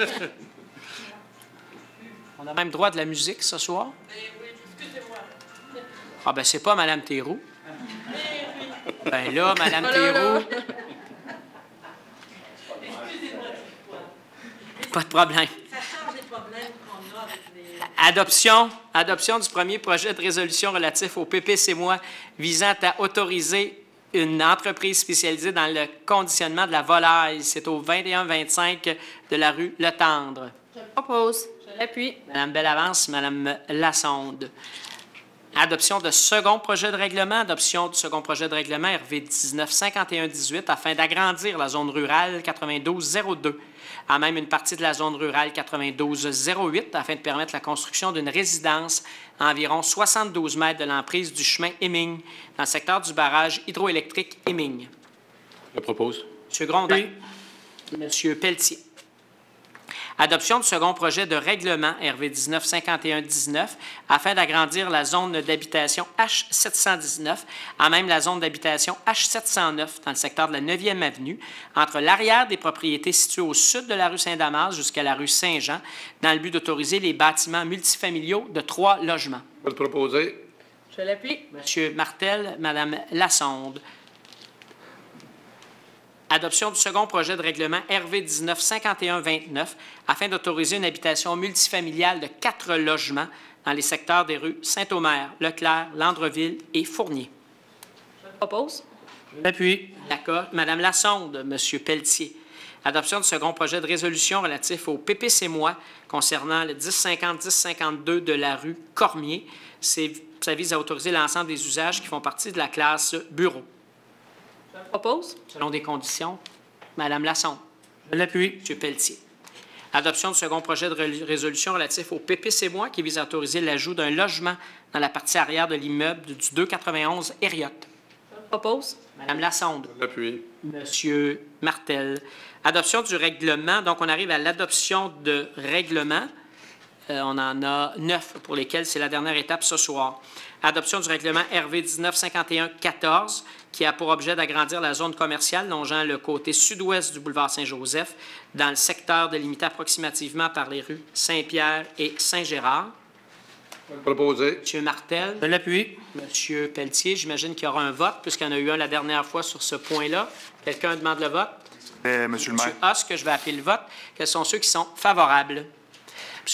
On a même droit de la musique ce soir. Ah, ben c'est pas Mme Théroux. Ben là, Mme Théroux. Pas de problème. Adoption du premier projet de résolution relatif au PPC-moi visant à autoriser une entreprise spécialisée dans le conditionnement de la volaille. C'est au 2125 de la rue Le Tendre. Je le propose. Je l'appuie. Madame Bellavance, Madame Lassonde. Adoption de second projet de règlement. Adoption du second projet de règlement RV 1951-18 afin d'agrandir la zone rurale 9202 à même une partie de la zone rurale 9208 afin de permettre la construction d'une résidence à environ 72 mètres de l'emprise du chemin Heming dans le secteur du barrage hydroélectrique Heming. Je propose. M. Grondin. M. Pelletier. Adoption du second projet de règlement RV 1951-19 afin d'agrandir la zone d'habitation H719 à même la zone d'habitation H709 dans le secteur de la 9e avenue entre l'arrière des propriétés situées au sud de la rue Saint-Damas jusqu'à la rue Saint-Jean dans le but d'autoriser les bâtiments multifamiliaux de 3 logements. Je vais le proposer. Je l'appuie. M. Martel, Mme Lassonde. Adoption du second projet de règlement RV 1951-29 afin d'autoriser une habitation multifamiliale de 4 logements dans les secteurs des rues Saint-Omer, Leclerc, Landreville et Fournier. Je le propose. J'appuie. D'accord. Madame Lassonde, Monsieur Pelletier. Adoption du second projet de résolution relatif au PPC-moi concernant le 1050-1052 de la rue Cormier. Ça vise à autoriser l'ensemble des usages qui font partie de la classe bureau. Je le propose. Selon des conditions. Madame Lassonde. Je l'appuie. M. Pelletier. Adoption du second projet de résolution relatif au PPC-moi qui vise à autoriser l'ajout d'un logement dans la partie arrière de l'immeuble du 291 Hériot. Je le propose. Madame Lassonde. Je l'appuie. Monsieur Martel. Adoption du règlement. Donc, on arrive à l'adoption de règlement. On en a 9 pour lesquels c'est la dernière étape ce soir. Adoption du règlement RV 1951-14 qui a pour objet d'agrandir la zone commerciale longeant le côté sud-ouest du boulevard Saint-Joseph dans le secteur délimité approximativement par les rues Saint-Pierre et Saint-Gérard. Je vais le proposer. M. Martel. Je l'appuie. M. Pelletier, j'imagine qu'il y aura un vote puisqu'il y en a eu un la dernière fois sur ce point-là. Quelqu'un demande le vote? Monsieur le maire. M. Haas, que je vais appeler le vote. Quels sont ceux qui sont favorables?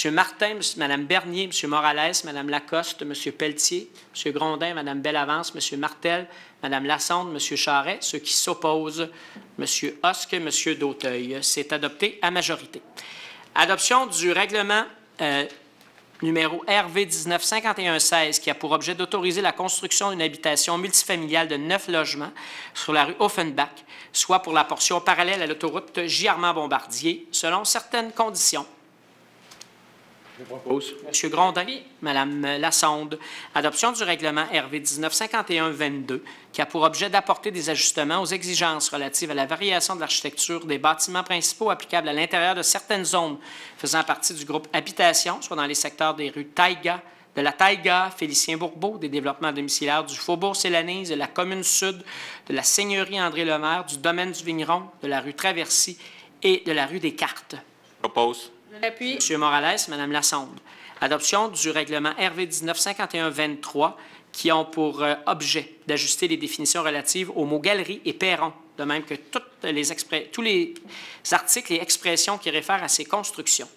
M. Martin, Mme Bernier, M. Morales, Mme Lacoste, M. Pelletier, M. Grondin, Mme Bellavance, M. Martel, Mme Lassonde, M. Charret. Ceux qui s'opposent, M. Hosque, M. Dauteuil. C'est adopté à majorité. Adoption du règlement numéro RV 1951-16 qui a pour objet d'autoriser la construction d'une habitation multifamiliale de 9 logements sur la rue Offenbach, soit pour la portion parallèle à l'autoroute J. Armand-Bombardier, selon certaines conditions. Je propose. M. Grondin, Mme Lassonde. Adoption du règlement RV 1951-22 qui a pour objet d'apporter des ajustements aux exigences relatives à la variation de l'architecture des bâtiments principaux applicables à l'intérieur de certaines zones faisant partie du groupe Habitation, soit dans les secteurs des rues Taïga, de la Taïga, Félicien-Bourbeau, des développements domiciliaires du Faubourg-Sélanise, de la commune sud, de la Seigneurie André-Lemaire, du domaine du Vigneron, de la rue Traversy et de la rue des Cartes. Je propose. Je l'appuie. M. Morales, Mme Lassonde. Adoption du règlement RV 1951-23 qui ont pour objet d'ajuster les définitions relatives aux mots galerie et perron, de même que tous les articles et expressions qui réfèrent à ces constructions.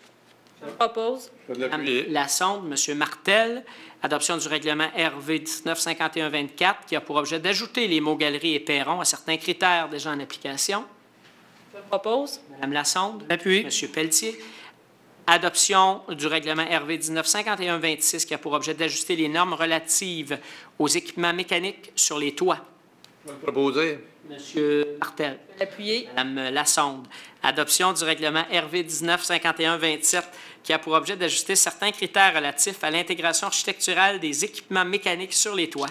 Je propose. Je vais Mme l'appuyer. Lassonde, M. Martel. Adoption du règlement RV 1951-24 qui a pour objet d'ajouter les mots galerie et perron à certains critères déjà en application. Je propose. Mme Lassonde. Appui. M. Pelletier. Adoption du règlement RV 1951-26 qui a pour objet d'ajuster les normes relatives aux équipements mécaniques sur les toits. Proposer. Monsieur Martel. Appuyer. Madame Lassonde. Adoption du règlement RV 1951-27 qui a pour objet d'ajuster certains critères relatifs à l'intégration architecturale des équipements mécaniques sur les toits.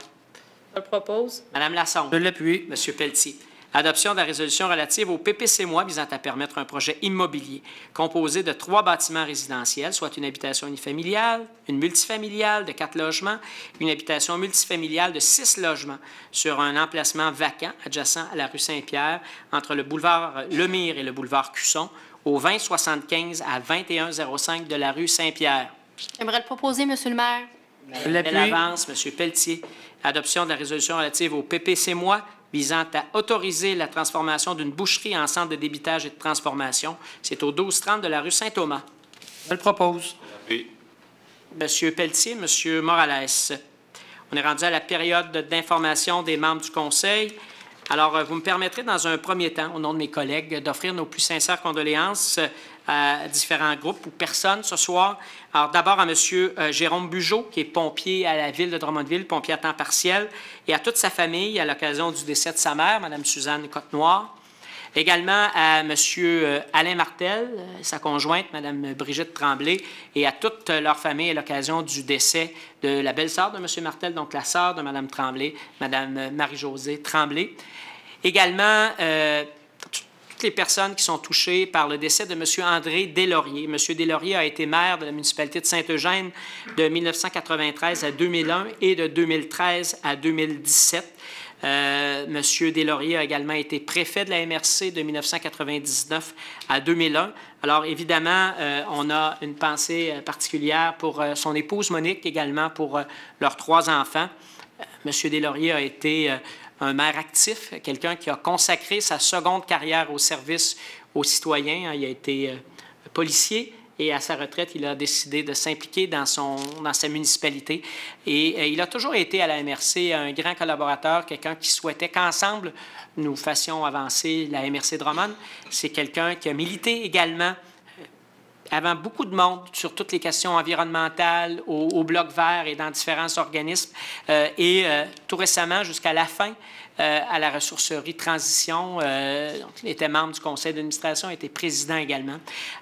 Je le propose. Madame Lassonde. Je l'appuie. Monsieur Pelletier. Adoption de la résolution relative au PPC-MOI visant à permettre un projet immobilier composé de 3 bâtiments résidentiels, soit une habitation unifamiliale, une multifamiliale de 4 logements, une habitation multifamiliale de 6 logements sur un emplacement vacant adjacent à la rue Saint-Pierre entre le boulevard Lemire et le boulevard Cusson au 2075 à 2105 de la rue Saint-Pierre. J'aimerais le proposer, Monsieur le maire. Belle avance, Monsieur Pelletier. Adoption de la résolution relative au PPC-MOI visant à autoriser la transformation d'une boucherie en centre de débitage et de transformation. C'est au 1230 de la rue Saint-Thomas. Je le propose. Oui. Monsieur Pelletier, Monsieur Morales. On est rendu à la période d'information des membres du Conseil. Alors, vous me permettrez, dans un premier temps, au nom de mes collègues, d'offrir nos plus sincères condoléances à différents groupes ou personnes ce soir. Alors, d'abord à M. Jérôme Bugeaud, qui est pompier à la ville de Drummondville, pompier à temps partiel, et à toute sa famille à l'occasion du décès de sa mère, Mme Suzanne Côte-Noire. Également à M. Alain Martel, sa conjointe, Mme Brigitte Tremblay, et à toute leur famille à l'occasion du décès de la belle-sœur de M. Martel, donc la sœur de Mme Tremblay, Mme Marie-Josée Tremblay. Également, toutes les personnes qui sont touchées par le décès de M. André Deslauriers. M. Deslauriers a été maire de la municipalité de Saint-Eugène de 1993 à 2001 et de 2013 à 2017. M. Deslauriers a également été préfet de la MRC de 1999 à 2001. Alors, évidemment, on a une pensée particulière pour son épouse Monique, également pour leurs 3 enfants. M. Deslauriers a été un maire actif, quelqu'un qui a consacré sa seconde carrière au service aux citoyens. Il a été policier et à sa retraite, il a décidé de s'impliquer dans sa municipalité. Et il a toujours été à la MRC un grand collaborateur, quelqu'un qui souhaitait qu'ensemble, nous fassions avancer la MRC de Drummond. C'est quelqu'un qui a milité également avant beaucoup de monde sur toutes les questions environnementales, au Bloc vert et dans différents organismes. Tout récemment, jusqu'à la fin, à la ressourcerie Transition, donc, il était membre du conseil d'administration, était président également.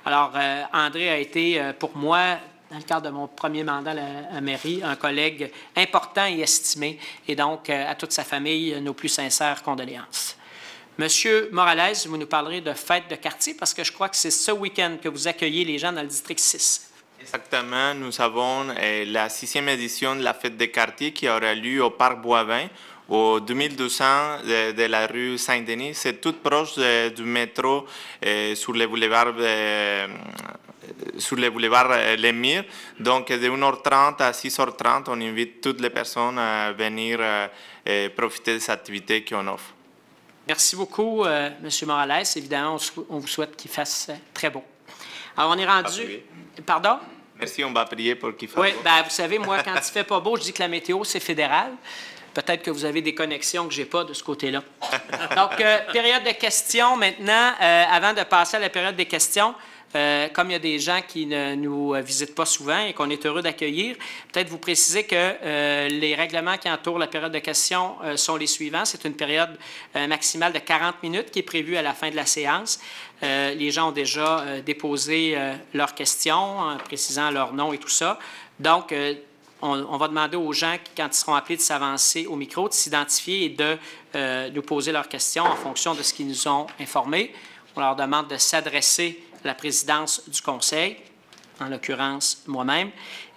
Alors, André a été, pour moi, dans le cadre de mon premier mandat à la mairie, un collègue important et estimé. Et donc, à toute sa famille, nos plus sincères condoléances. Monsieur Morales, vous nous parlerez de fête de quartier parce que je crois que c'est ce week-end que vous accueillez les gens dans le district 6. Exactement. Nous avons la 6e édition de la fête de quartier qui aura lieu au Parc Boivin, au 2200 de la rue Saint-Denis. C'est tout proche du métro sur le boulevard Lemire. Donc, de 1h30 à 6h30, on invite toutes les personnes à venir profiter des activités qu'on offre. Merci beaucoup, M. Morales. Évidemment, on vous souhaite qu'il fasse très beau. Alors, on est rendu... Pardon? Merci, on va prier pour qu'il fasse beau. Oui, bien, vous savez, moi, quand il ne fait pas beau, je dis que la météo, c'est fédéral. Peut-être que vous avez des connexions que je n'ai pas de ce côté-là. Donc, période de questions maintenant. Avant de passer à la période des questions, comme il y a des gens qui ne nous visitent pas souvent et qu'on est heureux d'accueillir, peut-être vous préciser que les règlements qui entourent la période de questions sont les suivants. C'est une période maximale de 40 minutes qui est prévue à la fin de la séance. Les gens ont déjà déposé leurs questions en précisant leur nom et tout ça. Donc, on va demander aux gens, quand ils seront appelés de s'avancer au micro, de s'identifier et de nous poser leurs questions en fonction de ce qu'ils nous ont informés. On leur demande de s'adresser à la présidence du Conseil, en l'occurrence moi-même.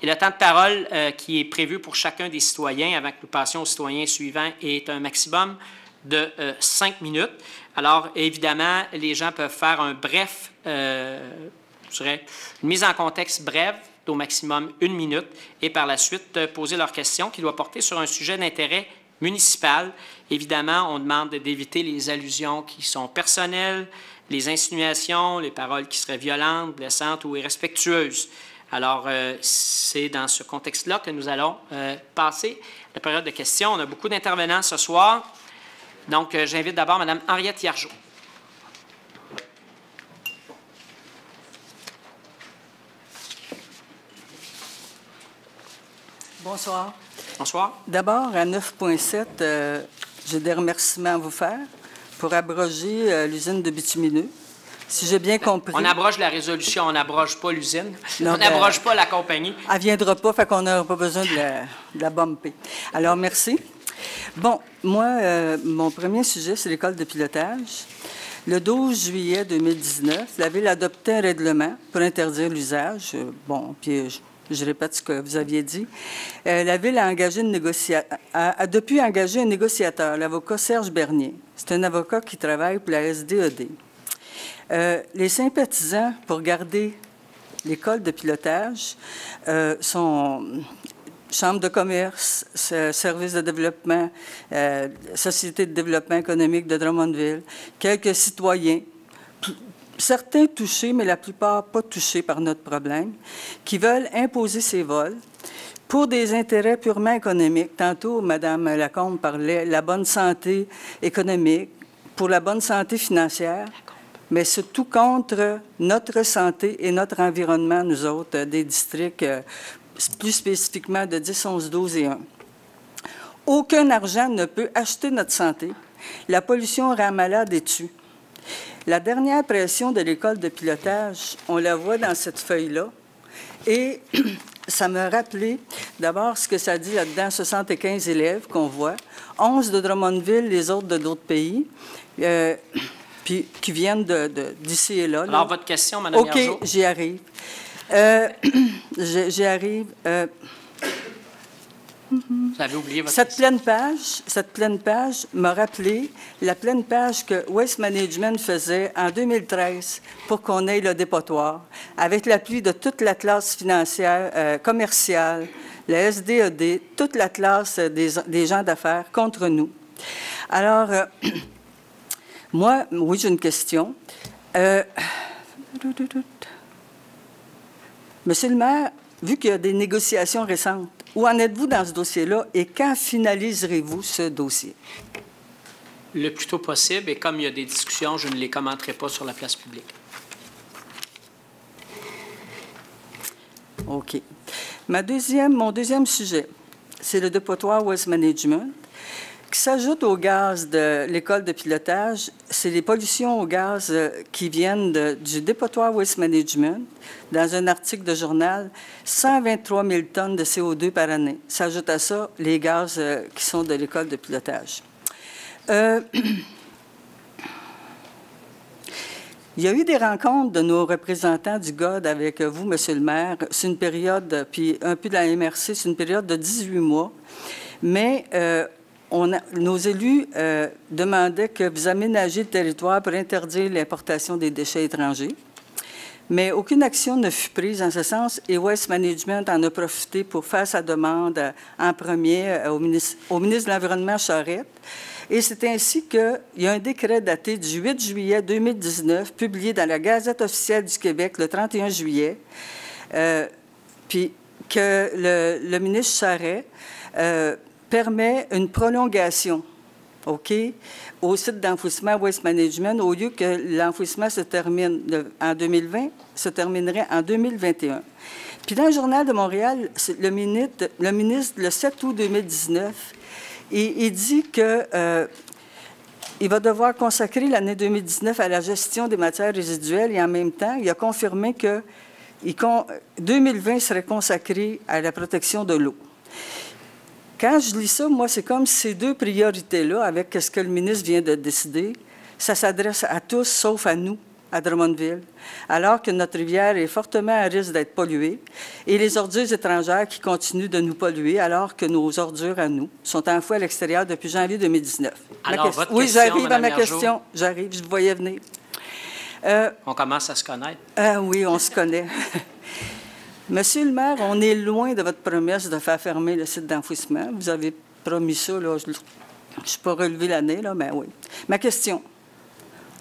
Et le temps de parole qui est prévu pour chacun des citoyens, avant que nous passions aux citoyens suivants, est un maximum de 5 minutes. Alors, évidemment, les gens peuvent faire un bref, je dirais, une mise en contexte brève, d'au maximum 1 minute, et par la suite poser leurs questions qui doivent porter sur un sujet d'intérêt municipal. Évidemment, on demande d'éviter les allusions qui sont personnelles, les insinuations, les paroles qui seraient violentes, blessantes ou irrespectueuses. Alors, c'est dans ce contexte-là que nous allons passer la période de questions. On a beaucoup d'intervenants ce soir. Donc, j'invite d'abord Mme Henriette Yargeau. Bonsoir. Bonsoir. D'abord, à 9.7, j'ai des remerciements à vous faire pour abroger l'usine de bitumineux. Si j'ai bien compris. On abroge la résolution, on n'abroge pas l'usine. Non, On n'abroge pas la compagnie. Elle ne viendra pas, fait qu'on n'aura pas besoin de la bumper. Alors, merci. Bon, moi, mon premier sujet, c'est l'école de pilotage. Le 12 juillet 2019, la Ville a adopté un règlement pour interdire l'usage. Bon, puis je répète ce que vous aviez dit. La Ville a engagé a depuis engagé un négociateur, l'avocat Serge Bernier. C'est un avocat qui travaille pour la SDED. Les sympathisants, pour garder l'école de pilotage, sont Chambre de commerce, Service de développement, Société de développement économique de Drummondville, quelques citoyens, certains touchés, mais la plupart pas touchés par notre problème, qui veulent imposer ces vols pour des intérêts purement économiques. Tantôt, Mme Lacombe parlait de la bonne santé économique, pour la bonne santé financière, mais surtout contre notre santé et notre environnement, nous autres, des districts, plus spécifiquement de 10, 11, 12 et 1. Aucun argent ne peut acheter notre santé. La pollution rend malade et tue. La dernière pression de l'école de pilotage, on la voit dans cette feuille-là, et ça m'a rappelé d'abord ce que ça dit là-dedans, 75 élèves qu'on voit, 11 de Drummondville, les autres de d'autres pays, puis qui viennent d'ici et là. Alors, votre question, Mme Yargeau. OK, j'y arrive. J'y arrive. Vous avez oublié votre Cette pleine page m'a rappelé la pleine page que Waste Management faisait en 2013 pour qu'on ait le dépotoir, avec l'appui de toute la classe financière, commerciale, la SDED, toute la classe des gens d'affaires contre nous. Alors, moi, oui, j'ai une question. Monsieur le maire, vu qu'il y a des négociations récentes, où en êtes-vous dans ce dossier-là et quand finaliserez-vous ce dossier? Le plus tôt possible, et comme il y a des discussions, je ne les commenterai pas sur la place publique. OK. Mon deuxième sujet, c'est le dépotoir Waste Management, qui s'ajoute au gaz de l'école de pilotage. C'est les pollutions au gaz qui viennent du dépotoir Waste Management. Dans un article de journal, 123 000 tonnes de CO2 par année. S'ajoute à ça les gaz qui sont de l'école de pilotage. Il y a eu des rencontres de nos représentants du GOD avec vous, Monsieur le maire. C'est une période, puis un peu de la MRC, c'est une période de 18 mois. Mais nos élus demandaient que vous aménagiez le territoire pour interdire l'importation des déchets étrangers. Mais aucune action ne fut prise en ce sens et Waste Management en a profité pour faire sa demande en premier au ministre de l'Environnement, Charette. Et c'est ainsi qu'il y a un décret daté du 8 juillet 2019, publié dans la Gazette officielle du Québec le 31 juillet, puis que le ministre Charette permet une prolongation, OK, au site d'enfouissement Waste Management, au lieu que l'enfouissement se termine en 2020, se terminerait en 2021. Puis dans le Journal de Montréal, le ministre, le 7 août 2019, il dit que il va devoir consacrer l'année 2019 à la gestion des matières résiduelles et en même temps, il a confirmé que 2020 serait consacré à la protection de l'eau. Quand je lis ça, moi, c'est comme ces deux priorités-là, avec ce que le ministre vient de décider, ça s'adresse à tous, sauf à nous, à Drummondville, alors que notre rivière est fortement à risque d'être polluée, et les ordures étrangères qui continuent de nous polluer, alors que nos ordures à nous sont enfouies à l'extérieur depuis janvier 2019. Alors, votre oui, question, j'arrive à ma Mme Yargeau. question. J'arrive, je vous voyais venir. On commence à se connaître. Oui, on se connaît. Monsieur le maire, on est loin de votre promesse de faire fermer le site d'enfouissement. Vous avez promis ça, là. Je ne suis pas relevé l'année, là, mais oui. Ma question,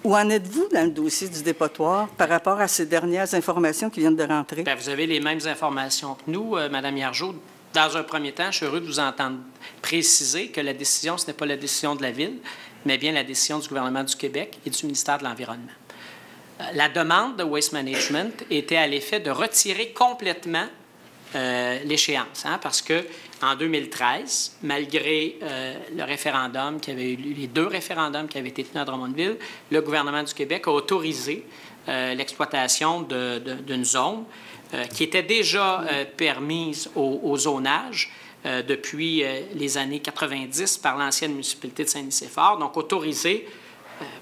où en êtes-vous dans le dossier du dépotoir par rapport à ces dernières informations qui viennent de rentrer? Bien, vous avez les mêmes informations que nous, Mme Yargeau. Dans un premier temps, je suis heureux de vous entendre préciser que la décision, ce n'est pas la décision de la Ville, mais bien la décision du gouvernement du Québec et du ministère de l'Environnement. La demande de Waste Management était à l'effet de retirer complètement l'échéance, parce que en 2013, malgré le référendum qui avait eu lieu, les 2 référendums qui avaient été tenus à Drummondville, le gouvernement du Québec a autorisé l'exploitation d'une zone qui était déjà permise au zonage depuis les années 90 par l'ancienne municipalité de Saint-Nicéphore, donc autorisé,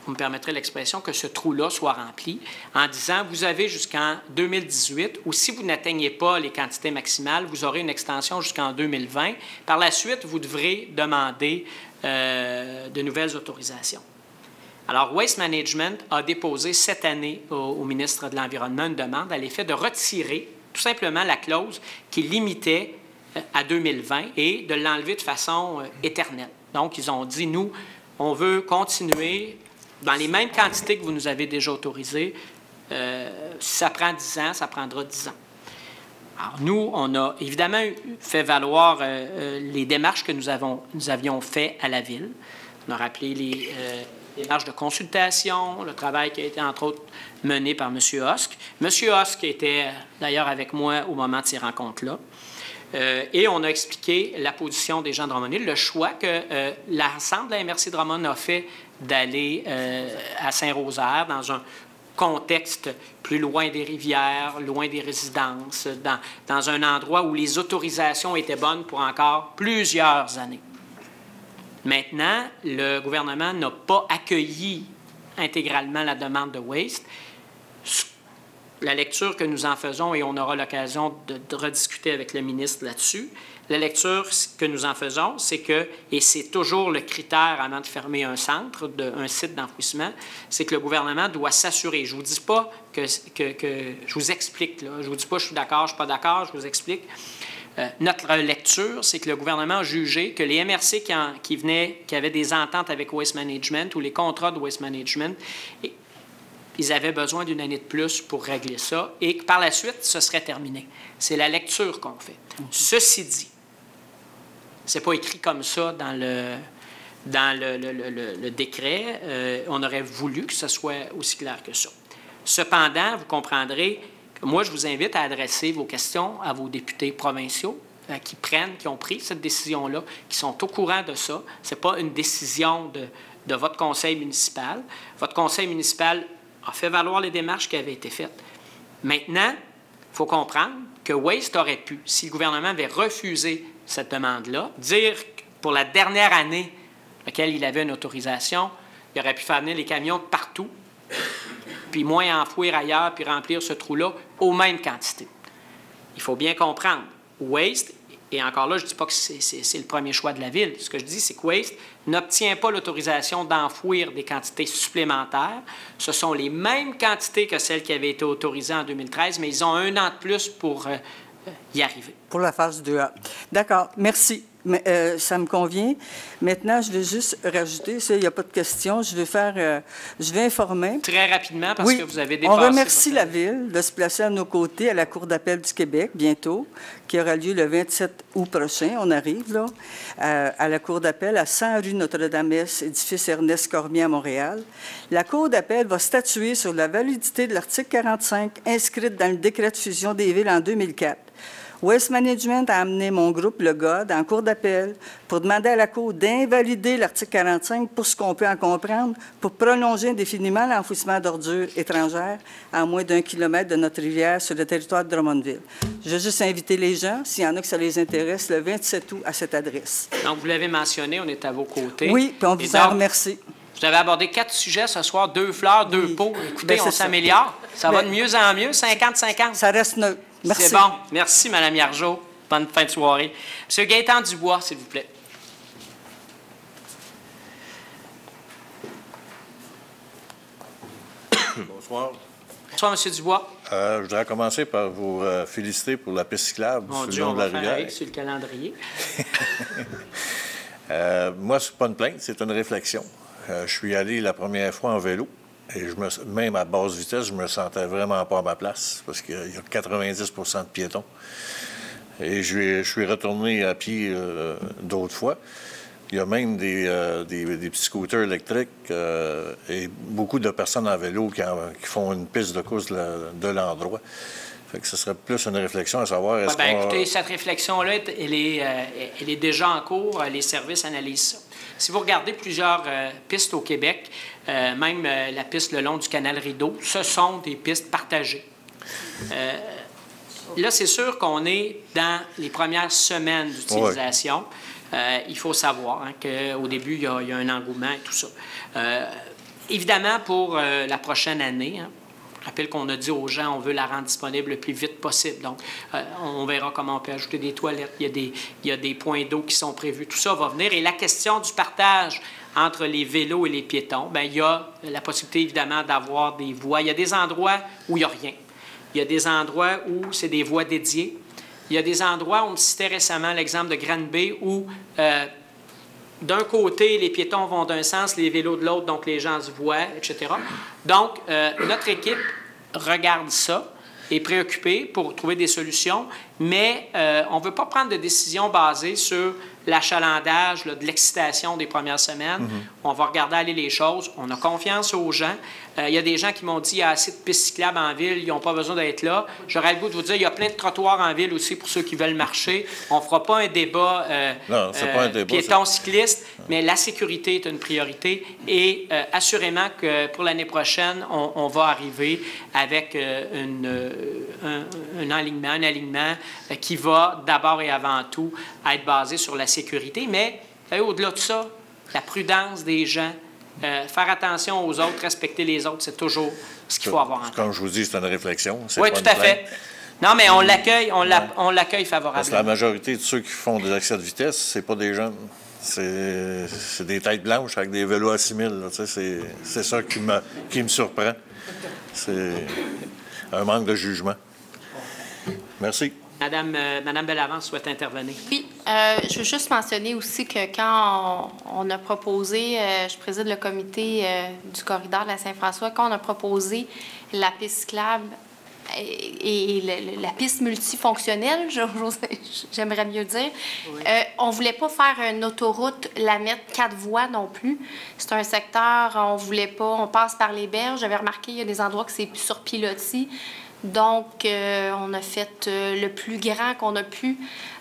vous me permettrez l'expression, que ce trou-là soit rempli en disant vous avez jusqu'en 2018 ou si vous n'atteignez pas les quantités maximales, vous aurez une extension jusqu'en 2020. Par la suite, vous devrez demander de nouvelles autorisations. Alors, Waste Management a déposé cette année au ministre de l'Environnement une demande à l'effet de retirer tout simplement la clause qui limitait à 2020 et de l'enlever de façon éternelle. Donc, ils ont dit, nous, on veut continuer dans les mêmes quantités que vous nous avez déjà autorisées. Si ça prend 10 ans, ça prendra 10 ans. Alors, nous, on a évidemment fait valoir les démarches que nous avions faites à la Ville. On a rappelé les démarches de consultation, le travail qui a été, entre autres, mené par M. Hosk. M. Hosk était d'ailleurs avec moi au moment de ces rencontres-là. Et on a expliqué la position des gens de Drummondville, le choix que l'ensemble de la MRC Drummond a fait d'aller à Saint-Rosaire dans un contexte plus loin des rivières, loin des résidences, dans un endroit où les autorisations étaient bonnes pour encore plusieurs années. Maintenant, le gouvernement n'a pas accueilli intégralement la demande de Waste. La lecture que nous en faisons, et on aura l'occasion de rediscuter avec le ministre là-dessus, la lecture que nous en faisons, c'est que, et c'est toujours le critère avant de fermer un centre, un site d'enfouissement, c'est que le gouvernement doit s'assurer. Je ne vous dis pas que je vous explique, là. Je ne vous dis pas je suis d'accord, je ne suis pas d'accord, je vous explique. Notre lecture, c'est que le gouvernement a jugé que les MRC qui avaient des ententes avec Waste Management ou les contrats de Waste Management, ils avaient besoin d'une année de plus pour régler ça et que par la suite, ce serait terminé. C'est la lecture qu'on fait. Ceci dit, ce n'est pas écrit comme ça dans le décret. On aurait voulu que ce soit aussi clair que ça. Cependant, vous comprendrez que moi, je vous invite à adresser vos questions à vos députés provinciaux qui ont pris cette décision-là, qui sont au courant de ça. Ce n'est pas une décision de votre conseil municipal. Votre conseil municipal a fait valoir les démarches qui avaient été faites. Maintenant, il faut comprendre que Waste aurait pu, si le gouvernement avait refusé cette demande-là, dire que pour la dernière année laquelle il avait une autorisation, il aurait pu faire venir les camions de partout, puis moins enfouir ailleurs, puis remplir ce trou-là aux mêmes quantités. Il faut bien comprendre, Waste, et encore là, je ne dis pas que c'est le premier choix de la Ville. Ce que je dis, c'est que Waste n'obtient pas l'autorisation d'enfouir des quantités supplémentaires. Ce sont les mêmes quantités que celles qui avaient été autorisées en 2013, mais ils ont 1 an de plus pour y arriver. Pour la phase 2A. D'accord, merci. Mais, ça me convient. Maintenant, je vais juste rajouter, il n'y a pas de question, je vais informer. Très rapidement, parce que vous avez dépassé... On remercie la Ville de se placer à nos côtés à la Cour d'appel du Québec, bientôt, qui aura lieu le 27 août prochain. On arrive, là, à la Cour d'appel à 100 rue Notre-Dame-Est, édifice Ernest Cormier à Montréal. La Cour d'appel va statuer sur la validité de l'article 45 inscrite dans le décret de fusion des villes en 2004. Waste Management a amené mon groupe, le GOD, en cour d'appel pour demander à la Cour d'invalider l'article 45 pour ce qu'on peut en comprendre, pour prolonger indéfiniment l'enfouissement d'ordures étrangères à moins d'1 kilomètre de notre rivière sur le territoire de Drummondville. Je veux juste inviter les gens, s'il y en a que ça les intéresse, le 27 août à cette adresse. Donc, vous l'avez mentionné, on est à vos côtés. Oui, puis on vous en remercie. Vous avez abordé 4 sujets ce soir, 2 fleurs, 2 pots. Écoutez, on s'améliore. Ça va de mieux en mieux, 50-50. Ça reste neutre. Merci. C'est bon. Merci, Mme Yargeau. Bonne fin de soirée. M. Gaétan Dubois, s'il vous plaît. Bonsoir. Bonsoir, M. Dubois. Je voudrais commencer par vous féliciter pour la piste cyclable sur le long de la rivière. Avec sur le calendrier. Moi, ce n'est pas une plainte, c'est une réflexion. Je suis allé la première fois en vélo. Et même à basse vitesse, je me sentais vraiment pas à ma place parce qu'il y a 90 de piétons. Et je suis retourné à pied d'autres fois. Il y a même des petits scooters électriques et beaucoup de personnes en vélo qui font une piste de course de l'endroit. Fait que ce serait plus une réflexion à savoir est-ce qu'on... Écoutez, cette réflexion-là, elle est déjà en cours. Les services analysent ça. Si vous regardez plusieurs pistes au Québec, même la piste le long du canal Rideau, ce sont des pistes partagées. Là, c'est sûr qu'on est dans les premières semaines d'utilisation. Il faut savoir qu'au début, il y a un engouement et tout ça. Évidemment, pour la prochaine année, je rappelle qu'on a dit aux gens on veut la rendre disponible le plus vite possible. Donc, on verra comment on peut ajouter des toilettes. Il y a des points d'eau qui sont prévus. Tout ça va venir. Et la question du partage entre les vélos et les piétons, bien, il y a la possibilité, évidemment, d'avoir des voies. Il y a des endroits où il n'y a rien. Il y a des endroits où c'est des voies dédiées. Il y a des endroits, on me citait récemment l'exemple de Granby, où d'un côté, les piétons vont d'un sens, les vélos de l'autre, donc les gens se voient, etc. Donc, notre équipe regarde ça, est préoccupée pour trouver des solutions, mais on ne veut pas prendre de décision basée sur l'achalandage, de l'excitation des premières semaines. On va regarder aller les choses. On a confiance aux gens. Il y a des gens qui m'ont dit qu'il y a assez de pistes cyclables en ville, ils n'ont pas besoin d'être là. J'aurais le goût de vous dire, il y a plein de trottoirs en ville aussi pour ceux qui veulent marcher. On ne fera pas un débat, piéton-cycliste, mais la sécurité est une priorité et assurément que pour l'année prochaine, on va arriver avec un alignement qui va d'abord et avant tout être basé sur la sécurité, mais au-delà de ça, la prudence des gens, faire attention aux autres, respecter les autres, c'est toujours ce qu'il faut avoir en tête. Comme je vous dis, c'est une réflexion. Oui, tout à fait. Non, mais on l'accueille, on l'accueille favorablement. Parce que la majorité de ceux qui font des accès de vitesse, c'est pas des jeunes. C'est des têtes blanches avec des vélos à 6000. C'est ça qui me surprend. C'est un manque de jugement. Merci. Madame Bellavance souhaite intervenir. Oui, je veux juste mentionner aussi que quand on a proposé, je préside le comité du corridor de la Saint-François, quand on a proposé la piste cyclable et la piste multifonctionnelle, j'aimerais mieux dire, on ne voulait pas faire une autoroute, la mettre 4 voies non plus. C'est un secteur, on ne voulait pas, on passe par les berges. J'avais remarqué, il y a des endroits que c'est sur pilotis. Donc, on a fait le plus grand qu'on a pu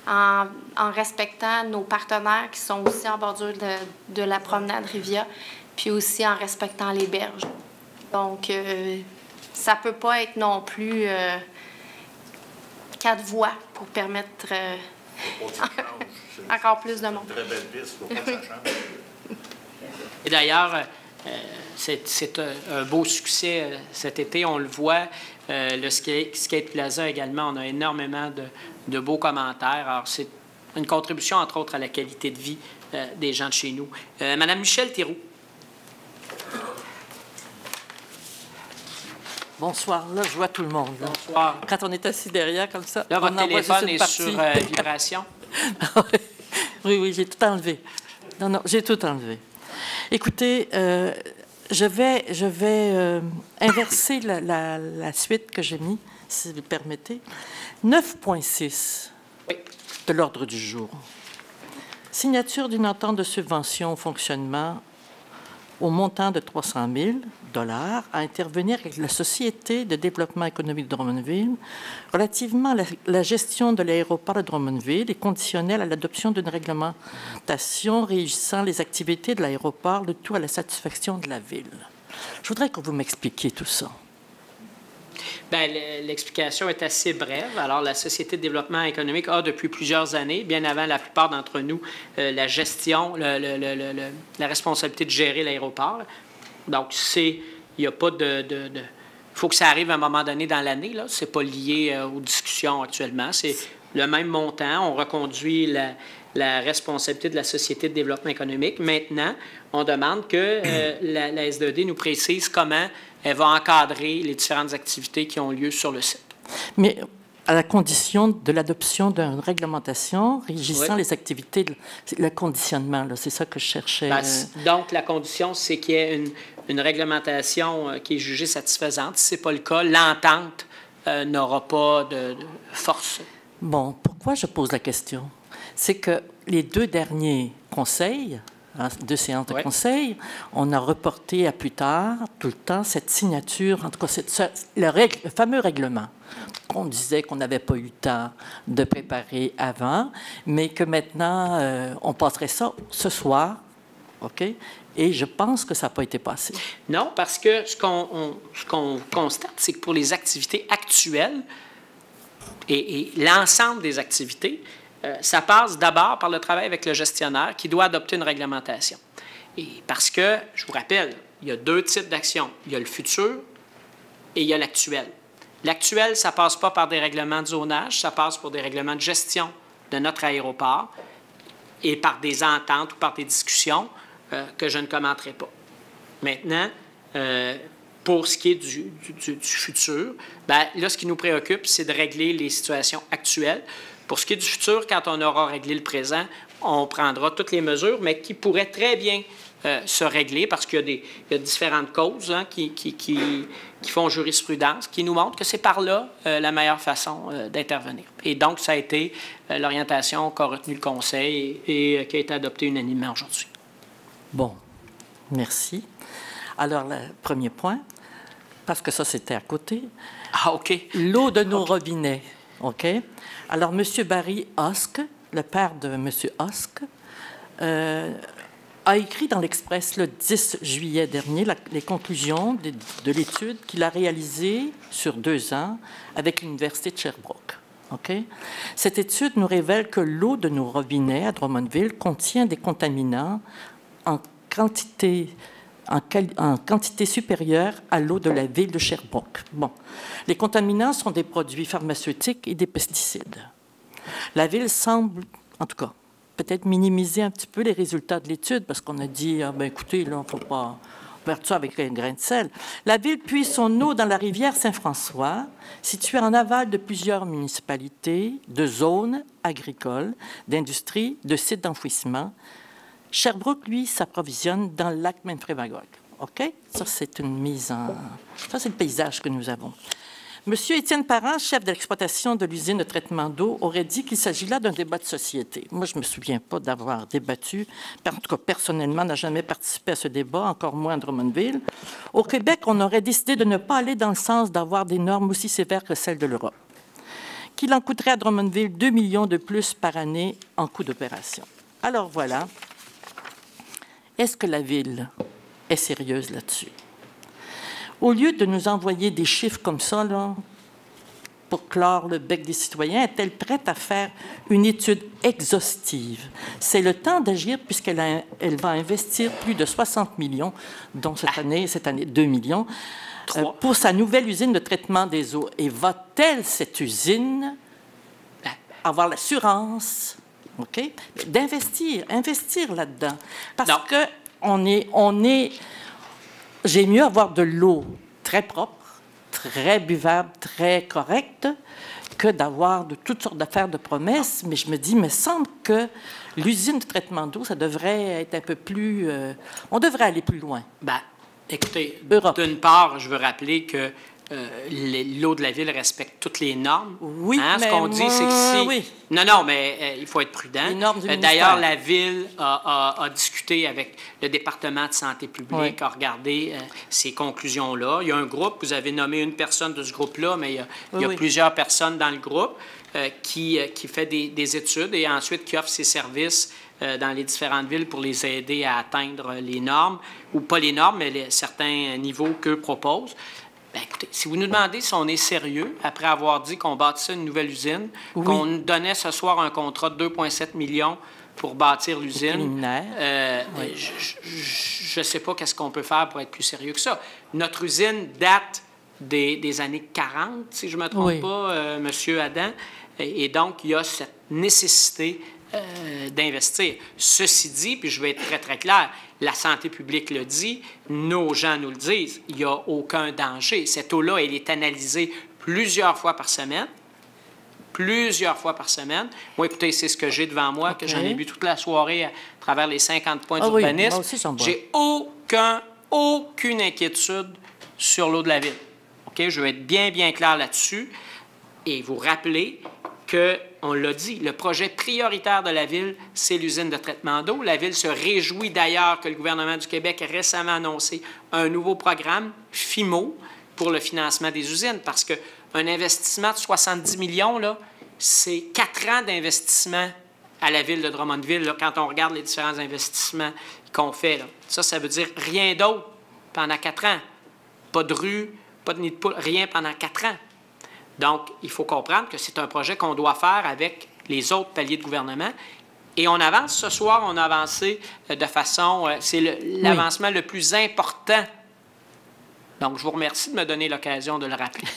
en respectant nos partenaires qui sont aussi en bordure de la promenade Rivia, puis aussi en respectant les berges. Donc, ça ne peut pas être non plus 4 voies pour permettre encore plus de monde. Très belle piste, il faut pas que ça change. Et d'ailleurs, c'est un beau succès cet été, on le voit. Le Skate Plaza également, on a énormément de beaux commentaires. Alors, c'est une contribution, entre autres, à la qualité de vie des gens de chez nous. Madame Michèle Thiroux. Bonsoir. Là, je vois tout le monde. Là. Bonsoir. Quand on est assis derrière, comme ça, là, on votre téléphone est sur vibration. Oui, j'ai tout enlevé. Non, j'ai tout enlevé. Écoutez, je vais inverser la suite que j'ai mise, si vous le permettez. 9.6 de l'ordre du jour. Signature d'une entente de subvention au fonctionnement au montant de 300 000 $ à intervenir avec la Société de développement économique de Drummondville relativement à la gestion de l'aéroport de Drummondville et conditionnelle à l'adoption d'une réglementation régissant les activités de l'aéroport, le tout à la satisfaction de la Ville. Je voudrais que vous m'expliquiez tout ça. Bien, l'explication est assez brève. Alors, la Société de développement économique a, depuis plusieurs années, bien avant la plupart d'entre nous, la gestion, la responsabilité de gérer l'aéroport. Donc, il n'y a pas de faut que ça arrive à un moment donné dans l'année. Ce n'est pas lié aux discussions actuellement. C'est le même montant. On reconduit la responsabilité de la Société de développement économique. Maintenant, on demande que la S2D nous précise comment elle va encadrer les différentes activités qui ont lieu sur le site. Mais à la condition de l'adoption d'une réglementation régissant les activités, le conditionnement, c'est ça que je cherchais. Donc, la condition, c'est qu'il y ait une réglementation qui est jugée satisfaisante. Si ce n'est pas le cas, l'entente n'aura pas de force. Bon, pourquoi je pose la question? C'est que les 2 derniers conseils deux séances de conseil. On a reporté à plus tard, tout le temps, cette signature, en tout cas, le fameux règlement qu'on disait qu'on n'avait pas eu le temps de préparer avant, mais que maintenant, on passerait ça ce soir, OK? Et je pense que ça n'a pas été passé. Non, parce que ce qu'on constate, c'est que pour les activités actuelles et l'ensemble des activités, ça passe d'abord par le travail avec le gestionnaire qui doit adopter une réglementation. Et parce que, je vous rappelle, il y a deux types d'actions. Il y a le futur et il y a l'actuel. L'actuel, ça ne passe pas par des règlements de zonage, ça passe pour des règlements de gestion de notre aéroport et par des ententes ou par des discussions que je ne commenterai pas. Maintenant, pour ce qui est du futur, bien, là, ce qui nous préoccupe, c'est de régler les situations actuelles. Pour ce qui est du futur, quand on aura réglé le présent, on prendra toutes les mesures, mais qui pourraient très bien se régler parce qu'il y a différentes causes qui font jurisprudence, qui nous montrent que c'est par là la meilleure façon d'intervenir. Et donc, ça a été l'orientation qu'a retenue le Conseil et qui a été adoptée unanimement aujourd'hui. Bon, merci. Alors, le premier point, parce que ça, c'était à côté. Ah, OK. L'eau de nos robinets, OK? Alors, M. Barry Husk, le père de M. Husk, a écrit dans l'Express le 10 juillet dernier les conclusions de l'étude qu'il a réalisée sur 2 ans avec l'Université de Sherbrooke. Okay? Cette étude nous révèle que l'eau de nos robinets à Drummondville contient des contaminants en quantité supérieure à l'eau de la ville de Sherbrooke. Bon, les contaminants sont des produits pharmaceutiques et des pesticides. La ville semble, en tout cas, peut-être minimiser un petit peu les résultats de l'étude parce qu'on a dit, ah, ben, écoutez, là, on ne faut pas faire ça avec un grain de sel. La ville puise son eau dans la rivière Saint-François, située en aval de plusieurs municipalités, de zones agricoles, d'industries, de sites d'enfouissement. Sherbrooke, lui, s'approvisionne dans le lac Memphremagog. OK? Ça, c'est une mise en... Ça, c'est le paysage que nous avons. Monsieur Étienne Parent, chef de l'exploitation de l'usine de traitement d'eau, aurait dit qu'il s'agit là d'un débat de société. Moi, je ne me souviens pas d'avoir débattu. En tout cas, personnellement, n'a jamais participé à ce débat, encore moins à Drummondville. Au Québec, on aurait décidé de ne pas aller dans le sens d'avoir des normes aussi sévères que celles de l'Europe. Qu'il en coûterait à Drummondville 2 millions de plus par année en coût d'opération. Alors voilà. Est-ce que la Ville est sérieuse là-dessus? Au lieu de nous envoyer des chiffres comme ça, là, pour clore le bec des citoyens, est-elle prête à faire une étude exhaustive? C'est le temps d'agir puisqu'elle va investir plus de 60 millions, dont cette année 2 millions, pour sa nouvelle usine de traitement des eaux. Et va-t-elle, cette usine, avoir l'assurance investir là-dedans? Parce que j'ai mieux avoir de l'eau très propre, très buvable, très correcte, que d'avoir de toutes sortes d'affaires de promesses. Mais je me dis, il me semble que l'usine de traitement d'eau, ça devrait être un peu plus... on devrait aller plus loin. Bien, écoutez, d'une part, je veux rappeler que l'eau de la ville respecte toutes les normes. Oui, ce qu'on dit, c'est que si... Oui. Non, mais il faut être prudent. Les normes du D'ailleurs, la ville a discuté avec le département de santé publique, a regardé ces conclusions-là. Il y a un groupe, vous avez nommé une personne de ce groupe-là, mais il y a plusieurs personnes dans le groupe qui fait des études et ensuite qui offre ses services dans les différentes villes pour les aider à atteindre les normes, ou pas les normes, mais certains niveaux qu'eux proposent. Bien, écoutez, si vous nous demandez si on est sérieux, après avoir dit qu'on bâtissait une nouvelle usine, qu'on nous donnait ce soir un contrat de 2,7 millions pour bâtir l'usine, je ne sais pas qu'est-ce qu'on peut faire pour être plus sérieux que ça. Notre usine date des années 40, si je ne me trompe pas, Monsieur Adam, et donc il y a cette nécessité d'investir. Ceci dit, puis je vais être très, très clair, la santé publique le dit, nos gens nous le disent, il n'y a aucun danger. Cette eau-là, elle est analysée plusieurs fois par semaine. Moi, écoutez, c'est ce que j'ai devant moi, que j'en ai bu toute la soirée à travers les 50 points d'urbanisme. J'ai aucune inquiétude sur l'eau de la ville. OK? Je veux être bien, bien clair là-dessus et vous rappeler qu'on l'a dit, le projet prioritaire de la Ville, c'est l'usine de traitement d'eau. La Ville se réjouit d'ailleurs que le gouvernement du Québec ait récemment annoncé un nouveau programme, FIMO, pour le financement des usines, parce qu'un investissement de 70 millions, là, c'est 4 ans d'investissement à la Ville de Drummondville, là, quand on regarde les différents investissements qu'on fait. Là. Ça veut dire rien d'autre pendant 4 ans. Pas de rue, pas de nid de poule, rien pendant 4 ans. Donc, il faut comprendre que c'est un projet qu'on doit faire avec les autres paliers de gouvernement. Et on avance. Ce soir, on a avancé de façon... c'est l'avancement le plus important. Donc, je vous remercie de me donner l'occasion de le rappeler.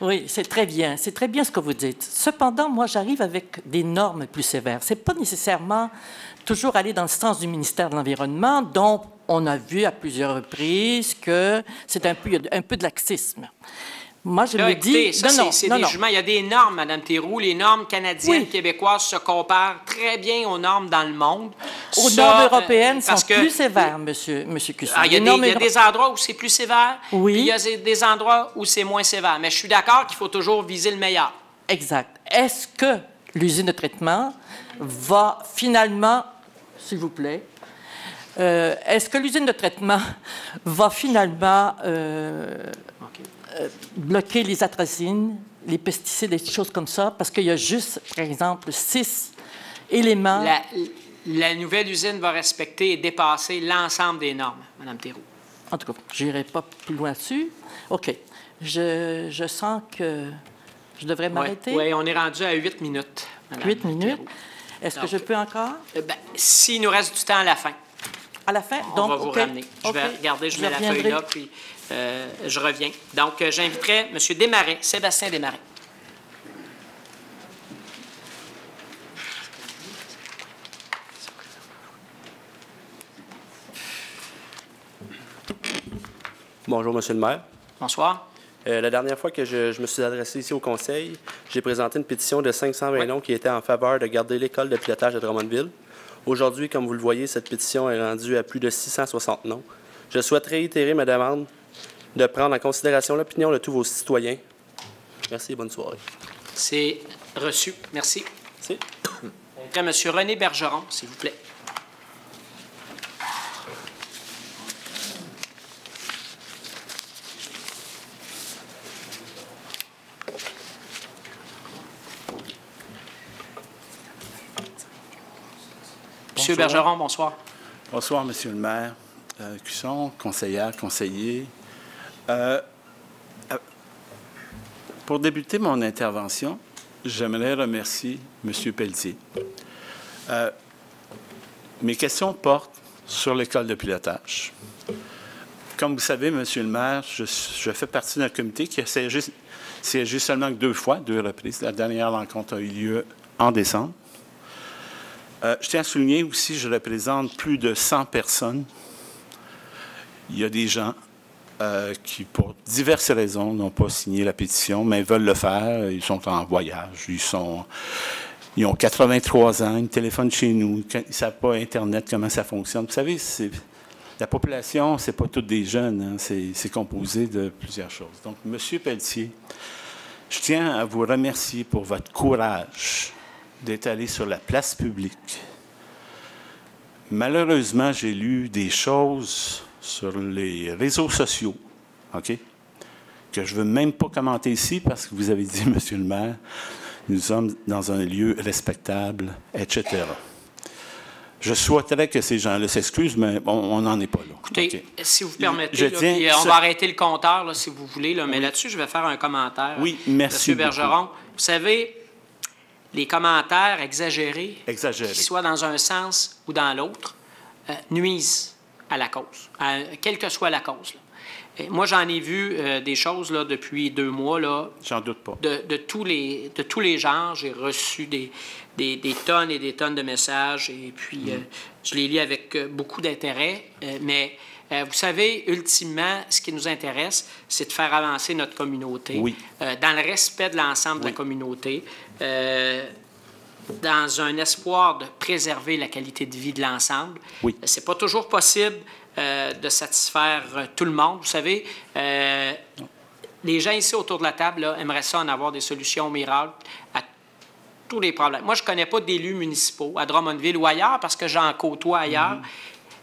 Oui, c'est très bien. C'est très bien ce que vous dites. Cependant, moi, j'arrive avec des normes plus sévères. Ce n'est pas nécessairement toujours aller dans le sens du ministère de l'Environnement, dont on a vu à plusieurs reprises que c'est un peu de laxisme. Moi, je là, me écoutez, dis... c'est des jugements. Il y a des normes, Mme Théroux. Les normes canadiennes, québécoises se comparent très bien aux normes dans le monde. Aux normes européennes sont plus sévères, M. Cusson. Il y a des endroits où c'est plus sévère, oui. Puis il y a des endroits où c'est moins sévère. Mais je suis d'accord qu'il faut toujours viser le meilleur. Exact. Est-ce que l'usine de traitement va finalement, s'il vous plaît, est-ce que l'usine de traitement va finalement... bloquer les atrazines, les pesticides, des choses comme ça, parce qu'il y a juste, par exemple, 6 éléments. La nouvelle usine va respecter et dépasser l'ensemble des normes, Mme Théroux. En tout cas, je n'irai pas plus loin dessus. OK. Je sens que je devrais m'arrêter. Oui, on est rendu à 8 minutes. 8 minutes. Est-ce que je peux encore? S'il nous reste du temps à la fin. À la fin? On va vous ramener. Je vais regarder, je mets la feuille là, puis je reviens. Donc, j'inviterai M. Desmarais, Sébastien Desmarais. Bonjour, Monsieur le maire. Bonsoir. La dernière fois que je me suis adressé ici au Conseil, j'ai présenté une pétition de 520 noms qui était en faveur de garder l'école de pilotage de Drummondville. Aujourd'hui, comme vous le voyez, cette pétition est rendue à plus de 660 noms. Je souhaite réitérer ma demande de prendre en considération l'opinion de tous vos citoyens. Merci et bonne soirée. C'est reçu. Merci. Merci. Après, M. René Bergeron, s'il vous plaît. Monsieur Bergeron, bonsoir. Bonsoir, Monsieur le maire. Cusson, conseillère, conseiller. Pour débuter mon intervention, j'aimerais remercier M. Pelletier. Mes questions portent sur l'école de pilotage. Comme vous savez, Monsieur le maire, je fais partie d'un comité qui a siégé seulement 2 fois, 2 reprises. La dernière rencontre a eu lieu en décembre. Je tiens à souligner aussi, je représente plus de 100 personnes. Il y a des gens qui, pour diverses raisons, n'ont pas signé la pétition, mais veulent le faire. Ils sont en voyage. Ils ont 83 ans, ils téléphonent chez nous, ils ne savent pas Internet, comment ça fonctionne. Vous savez, la population, ce n'est pas toutes des jeunes, hein, c'est composé de plusieurs choses. Donc, M. Pelletier, je tiens à vous remercier pour votre courage d'être allé sur la place publique. Malheureusement, j'ai lu des choses sur les réseaux sociaux, OK, que je ne veux même pas commenter ici parce que vous avez dit, Monsieur le maire, nous sommes dans un lieu respectable, etc. Je souhaiterais que ces gens-là s'excusent, mais on n'en est pas là. Écoutez, okay. Si vous permettez, on va arrêter le compteur, là, si vous voulez, là, mais là-dessus, je vais faire un commentaire. Oui, merci. M. Bergeron, vous savez, les commentaires exagérés, qu'ils soient dans un sens ou dans l'autre, nuisent à la cause, quelle que soit la cause. Là. Moi, j'en ai vu des choses là, depuis 2 mois. Là, j'en doute pas. De tous les genres. J'ai reçu des tonnes et des tonnes de messages et puis je les lis avec beaucoup d'intérêt. Mais vous savez, ultimement, ce qui nous intéresse, c'est de faire avancer notre communauté dans le respect de l'ensemble de la communauté. Dans un espoir de préserver la qualité de vie de l'ensemble. Oui. Ce n'est pas toujours possible de satisfaire tout le monde. Vous savez, les gens ici autour de la table là, aimeraient ça en avoir des solutions miracles à tous les problèmes. Moi, je ne connais pas d'élus municipaux à Drummondville ou ailleurs parce que j'en côtoie ailleurs.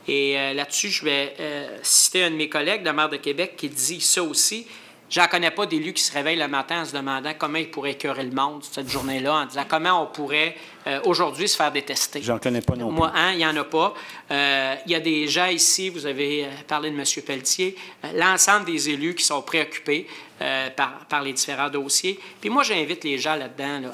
Et là-dessus, je vais citer un de mes collègues, le maire de Québec, qui dit ça aussi. Je n'en connais pas d'élus qui se réveillent le matin en se demandant comment ils pourraient écœurer le monde cette journée-là, en disant comment on pourrait aujourd'hui se faire détester. J'en connais pas non plus. Moi, il n'y en a pas. Il y a des gens ici, vous avez parlé de M. Pelletier, l'ensemble des élus qui sont préoccupés par les différents dossiers. Puis moi, j'invite les gens là-dedans là,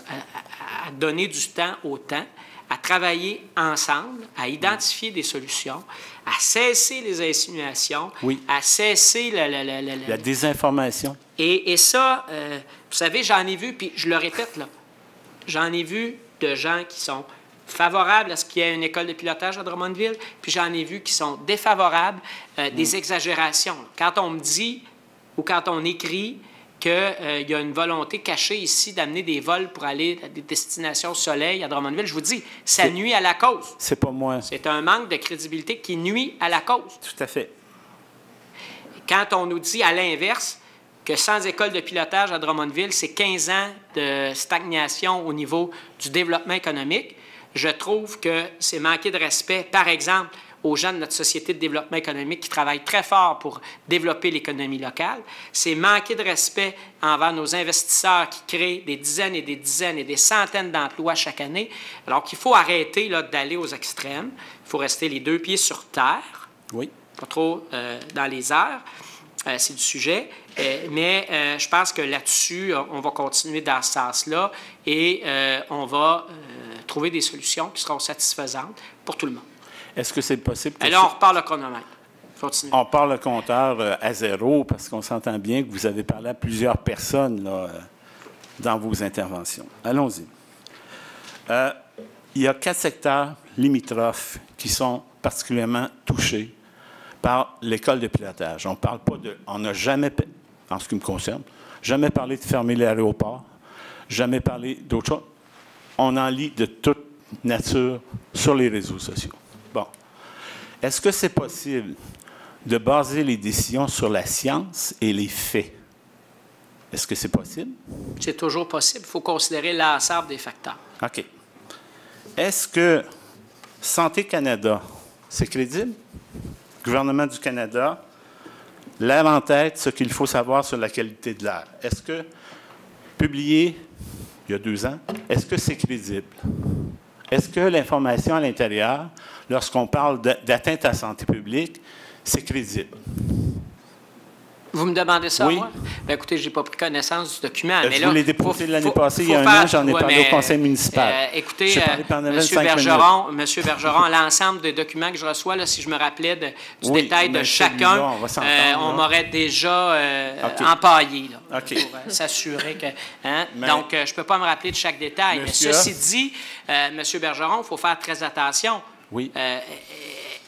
à donner du temps au temps, à travailler ensemble, à identifier des solutions, à cesser les insinuations, à cesser la désinformation. Et ça, vous savez, j'en ai vu, puis je le répète, là, j'en ai vu de gens qui sont favorables à ce qu'il y ait une école de pilotage à Drummondville, puis j'en ai vu qui sont défavorables, des exagérations. Quand on me dit ou quand on écrit qu'il y a une volonté cachée ici d'amener des vols pour aller à des destinations soleil à Drummondville, je vous dis, ça nuit à la cause. C'est pas moi. C'est un manque de crédibilité qui nuit à la cause. Tout à fait. Quand on nous dit à l'inverse que sans école de pilotage à Drummondville, c'est 15 ans de stagnation au niveau du développement économique, je trouve que c'est manquer de respect, par exemple, aux gens de notre société de développement économique qui travaillent très fort pour développer l'économie locale. C'est manquer de respect envers nos investisseurs qui créent des dizaines et des centaines d'emplois chaque année. Alors qu'il faut arrêter là, d'aller aux extrêmes. Il faut rester les deux pieds sur terre, pas trop dans les airs. C'est du sujet. Mais je pense que là-dessus, on va continuer dans ce sens-là et on va trouver des solutions qui seront satisfaisantes pour tout le monde. Est-ce que c'est possible que... Et là, on repart le chronomètre. Continue. On part le compteur à zéro parce qu'on s'entend bien que vous avez parlé à plusieurs personnes là, dans vos interventions. Allons-y. Il y a 4 secteurs limitrophes qui sont particulièrement touchés par l'école de pilotage. On parle pas de... On n'a jamais, en ce qui me concerne, jamais parlé de fermer l'aéroport, jamais parlé d'autre chose. On en lit de toute nature sur les réseaux sociaux. Bon. Est-ce que c'est possible de baser les décisions sur la science et les faits? Est-ce que c'est possible? C'est toujours possible. Il faut considérer l'ensemble des facteurs. OK. Est-ce que Santé Canada, c'est crédible? Gouvernement du Canada, l'air en tête, ce qu'il faut savoir sur la qualité de l'air. Est-ce que, publié il y a 2 ans, est-ce que c'est crédible? Est-ce que l'information à l'intérieur, lorsqu'on parle d'atteinte à la santé publique, c'est crédible? Vous me demandez ça, oui. Moi? Bien, écoutez, je n'ai pas pris connaissance du document. Je vous l'ai déposé l'année passée, il y a 1 an, j'en ai parlé au conseil municipal. Écoutez, M. Bergeron, l'ensemble des documents que je reçois, là, si je me rappelais du détail de chacun, on m'aurait déjà empaillé là, pour s'assurer que... Hein? Donc, je ne peux pas me rappeler de chaque détail. Mais ceci dit, M. Bergeron, il faut faire très attention. Oui.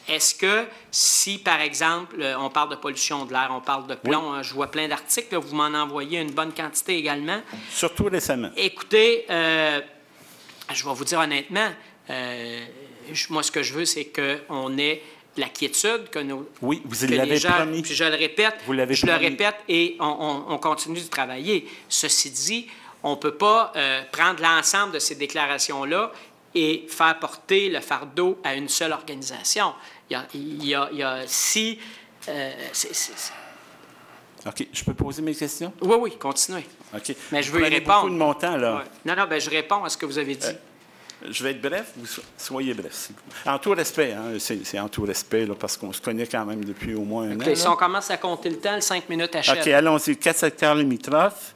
Est-ce que si, par exemple, on parle de pollution de l'air, on parle de plomb, je vois plein d'articles, vous m'en envoyez une bonne quantité également. Surtout récemment. Écoutez, je vais vous dire honnêtement, moi, ce que je veux, c'est qu'on ait la quiétude, que nos oui, vous l'avez promis. Puis je le répète, le répète et on continue de travailler. Ceci dit, on ne peut pas prendre l'ensemble de ces déclarations-là et faire porter le fardeau à une seule organisation. Il y a si... OK. Je peux poser mes questions? Oui, oui, continuez. OK. Mais je veux y répondre. Beaucoup de mon temps, là. Ouais. Non, bien, je réponds à ce que vous avez dit. Je vais être bref, vous soyez bref. En tout respect, hein, c'est en tout respect, là, parce qu'on se connaît quand même depuis au moins 1 an. Si on commence à compter le temps, le 5 minutes achève. OK, allons-y. 4 secteurs limitrophes.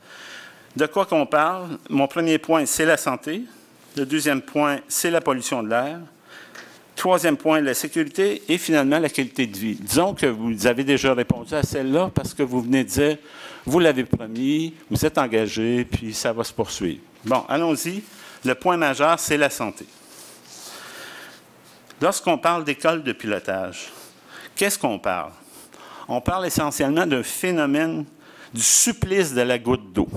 De quoi qu'on parle? Mon premier point, c'est la santé. Le deuxième point, c'est la pollution de l'air. Troisième point, la sécurité. Et finalement, la qualité de vie. Disons que vous avez déjà répondu à celle-là parce que vous venez de dire, vous l'avez promis, vous êtes engagé, puis ça va se poursuivre. Bon, allons-y. Le point majeur, c'est la santé. Lorsqu'on parle d'école de pilotage, qu'est-ce qu'on parle? On parle essentiellement d'un phénomène du supplice de la goutte d'eau.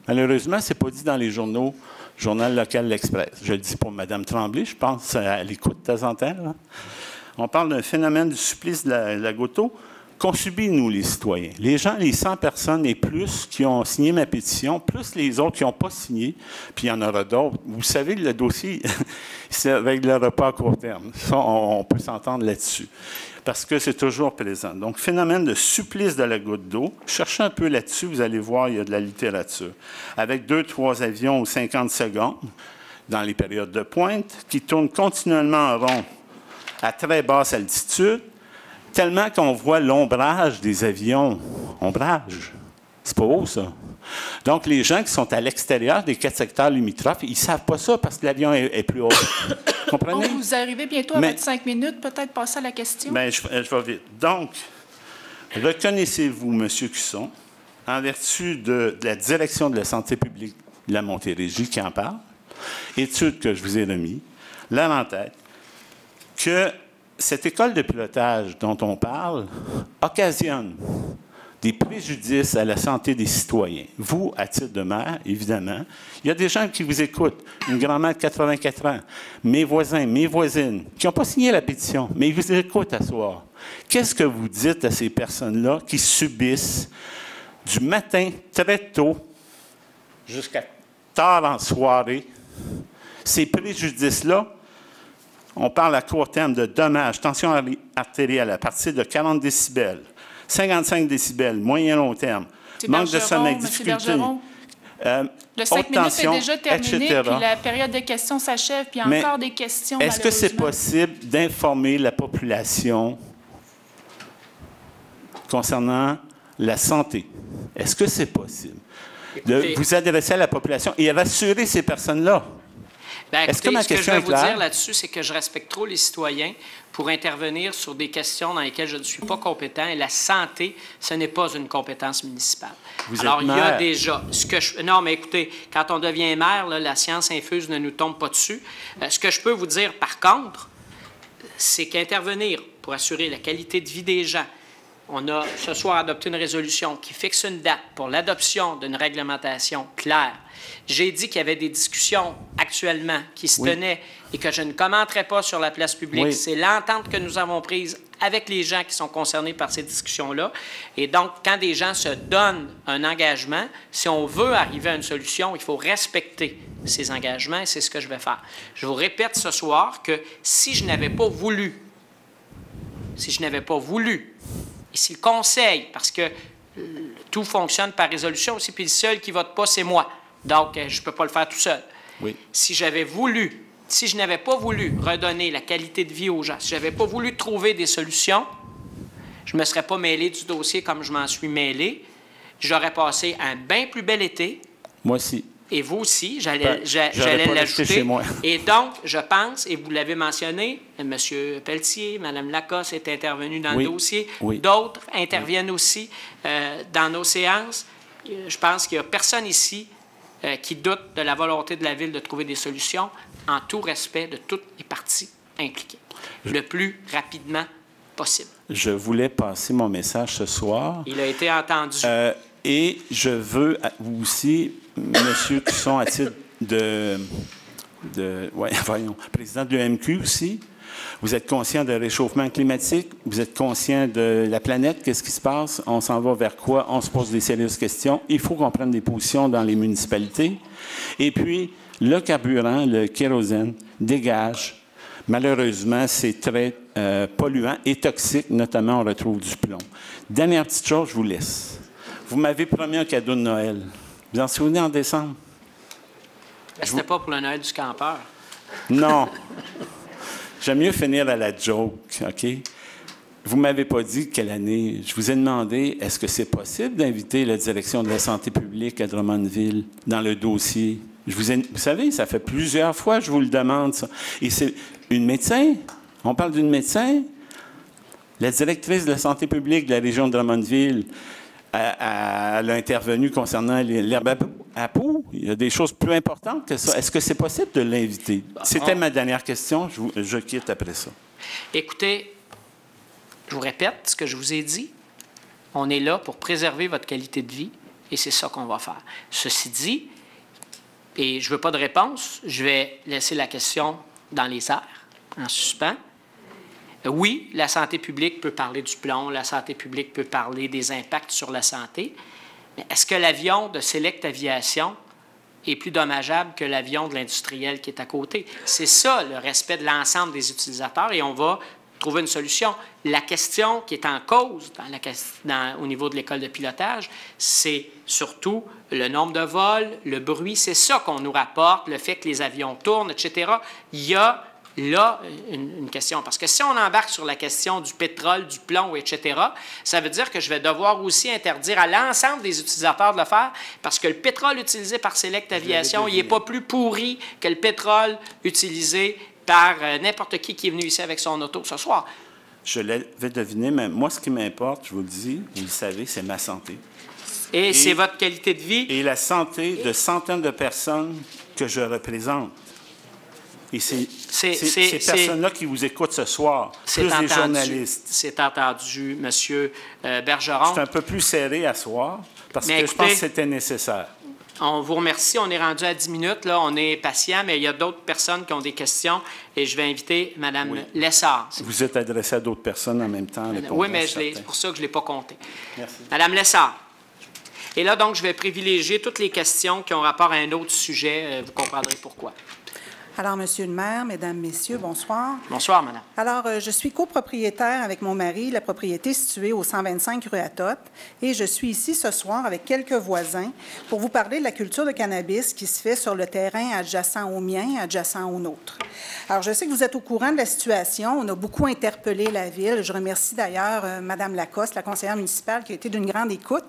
Malheureusement, ce n'est pas dit dans les journaux, Journal local L'Express. Je le dis pour Mme Tremblay, je pense à l'écoute de temps en temps. Là. On parle d'un phénomène du supplice de la goutte d'eau. qu'on subit, nous, les citoyens. Les gens, les 100 personnes et plus qui ont signé ma pétition, plus les autres qui n'ont pas signé, puis il y en aura d'autres. Vous savez, le dossier, ça ne réglera pas à court terme. Ça, on peut s'entendre là-dessus, parce que c'est toujours présent. Donc, phénomène de supplice de la goutte d'eau. Cherchez un peu là-dessus, vous allez voir, il y a de la littérature. Avec 2-3 avions aux 50 secondes, dans les périodes de pointe, qui tournent continuellement en rond à très basse altitude, tellement qu'on voit l'ombrage des avions. Ombrage. C'est pas haut, ça. Donc, les gens qui sont à l'extérieur des 4 secteurs limitrophes, ils ne savent pas ça parce que l'avion est plus haut. Comprenez? Bon, vous arrivez bientôt à votre 5 minutes. Peut-être passer à la question. Bien, je vais vite. Donc, reconnaissez-vous, M. Cusson, en vertu de la direction de la santé publique de la Montérégie qui en parle, étude que je vous ai remise, là en tête, que cette école de pilotage dont on parle occasionne des préjudices à la santé des citoyens. Vous, à titre de maire, évidemment, il y a des gens qui vous écoutent, une grand-mère de 84 ans, mes voisins, mes voisines, qui n'ont pas signé la pétition, mais ils vous écoutent à soir. Qu'est-ce que vous dites à ces personnes-là qui subissent du matin très tôt jusqu'à tard en soirée ces préjudices-là? On parle à court terme de dommages, tension artérielle à partir de 40 décibels, 55 décibels, moyen long terme, manque de sommeil, difficulté, le 5 minutes est déjà terminé, etc. puis la période de questions s'achève, puis il y a encore des questions, est-ce que c'est possible d'informer la population concernant la santé? Est-ce que c'est possible de vous adresser à la population et rassurer ces personnes-là? Bien, Est-ce que ma question est claire? Ce que je vais vous dire là-dessus, c'est que je respecte trop les citoyens pour intervenir sur des questions dans lesquelles je ne suis pas compétent. Et la santé, ce n'est pas une compétence municipale. Alors, il y a déjà... Non, mais écoutez, quand on devient maire, là, la science infuse ne nous tombe pas dessus. Ce que je peux vous dire, par contre, c'est qu'intervenir pour assurer la qualité de vie des gens, on a ce soir adopté une résolution qui fixe une date pour l'adoption d'une réglementation claire. J'ai dit qu'il y avait des discussions actuellement qui se tenaient et que je ne commenterai pas sur la place publique. C'est l'entente que nous avons prise avec les gens qui sont concernés par ces discussions-là. Et donc, quand des gens se donnent un engagement, si on veut arriver à une solution, il faut respecter ces engagements et c'est ce que je vais faire. Je vous répète ce soir que si je n'avais pas voulu, et si le Conseil, parce que tout fonctionne par résolution aussi, puis le seul qui ne vote pas, c'est moi. Donc, je ne peux pas le faire tout seul. Si je n'avais pas voulu redonner la qualité de vie aux gens, si je n'avais pas voulu trouver des solutions, je ne me serais pas mêlé du dossier comme je m'en suis mêlé. J'aurais passé un bien plus bel été. Moi aussi. Et vous aussi, j'allais l'ajouter. Et donc, je pense, et vous l'avez mentionné, M. Pelletier, Mme Lacoste est intervenue dans le dossier. D'autres interviennent aussi dans nos séances. Je pense qu'il n'y a personne ici qui doute de la volonté de la Ville de trouver des solutions en tout respect de toutes les parties impliquées, le plus rapidement possible. Je voulais passer mon message ce soir. Il a été entendu. Et je veux vous aussi, M. Cusson, à titre président de l'EMQ aussi, vous êtes conscient du réchauffement climatique, vous êtes conscient de la planète, qu'est-ce qui se passe, on s'en va vers quoi, on se pose des sérieuses questions. Il faut qu'on prenne des positions dans les municipalités. Et puis, le carburant, le kérosène, dégage. Malheureusement, c'est très polluant et toxique, notamment on retrouve du plomb. Dernière petite chose, je vous laisse. Vous m'avez promis un cadeau de Noël. Vous en souvenez en décembre? C'était pas pour le Noël du campeur. Non. J'aime mieux finir à la joke, OK? Vous ne m'avez pas dit quelle année. Je vous ai demandé, est-ce que c'est possible d'inviter la direction de la santé publique à Drummondville dans le dossier? Vous savez, ça fait plusieurs fois que je vous le demande, ça. Et c'est une médecin. On parle d'une médecin. La directrice de la santé publique de la région de Drummondville, elle a intervenu concernant l'herbe à poux. Il y a des choses plus importantes que ça. Est-ce que c'est possible de l'inviter? C'était ma dernière question. Je quitte après ça. Écoutez, je vous répète ce que je vous ai dit. On est là pour préserver votre qualité de vie et c'est ça qu'on va faire. Ceci dit, et je ne veux pas de réponse, je vais laisser la question dans les airs, en suspens. Oui, la santé publique peut parler du plomb, la santé publique peut parler des impacts sur la santé, mais est-ce que l'avion de Select Aviation est plus dommageable que l'avion de l'industriel qui est à côté? C'est ça, le respect de l'ensemble des utilisateurs, et on va trouver une solution. La question qui est en cause au niveau de l'école de pilotage, c'est surtout le nombre de vols, le bruit, c'est ça qu'on nous rapporte, le fait que les avions tournent, etc. Il y a là une question. Parce que si on embarque sur la question du pétrole, du plomb, etc., ça veut dire que je vais devoir aussi interdire à l'ensemble des utilisateurs de le faire, parce que le pétrole utilisé par Select Aviation, il n'est pas plus pourri que le pétrole utilisé par n'importe qui est venu ici avec son auto ce soir. Je l'avais deviné, mais moi, ce qui m'importe, je vous le dis, vous le savez, c'est ma santé. Et c'est votre qualité de vie. Et la santé de centaines de personnes que je représente. Et c'est ces personnes-là qui vous écoutent ce soir, plus les journalistes. C'est entendu, M. Bergeron. C'est un peu plus serré à soir, parce que je pense que c'était nécessaire. On vous remercie. On est rendu à 10 minutes. Là. On est patient, mais il y a d'autres personnes qui ont des questions. Et je vais inviter Mme Lessard. Vous êtes adressé à d'autres personnes en même temps. Oui, mais c'est pour ça que je ne l'ai pas compté. Merci. Mme Lessard. Et là, donc, je vais privilégier toutes les questions qui ont rapport à un autre sujet. Vous comprendrez pourquoi. Alors, Monsieur le maire, Mesdames, Messieurs, bonsoir. Bonsoir, Madame. Alors, je suis copropriétaire avec mon mari, la propriété située au 125 rue Atotte, et je suis ici ce soir avec quelques voisins pour vous parler de la culture de cannabis qui se fait sur le terrain adjacent au mien, adjacent au nôtre. Alors, je sais que vous êtes au courant de la situation. On a beaucoup interpellé la Ville. Je remercie d'ailleurs Mme Lacoste, la conseillère municipale, qui a été d'une grande écoute.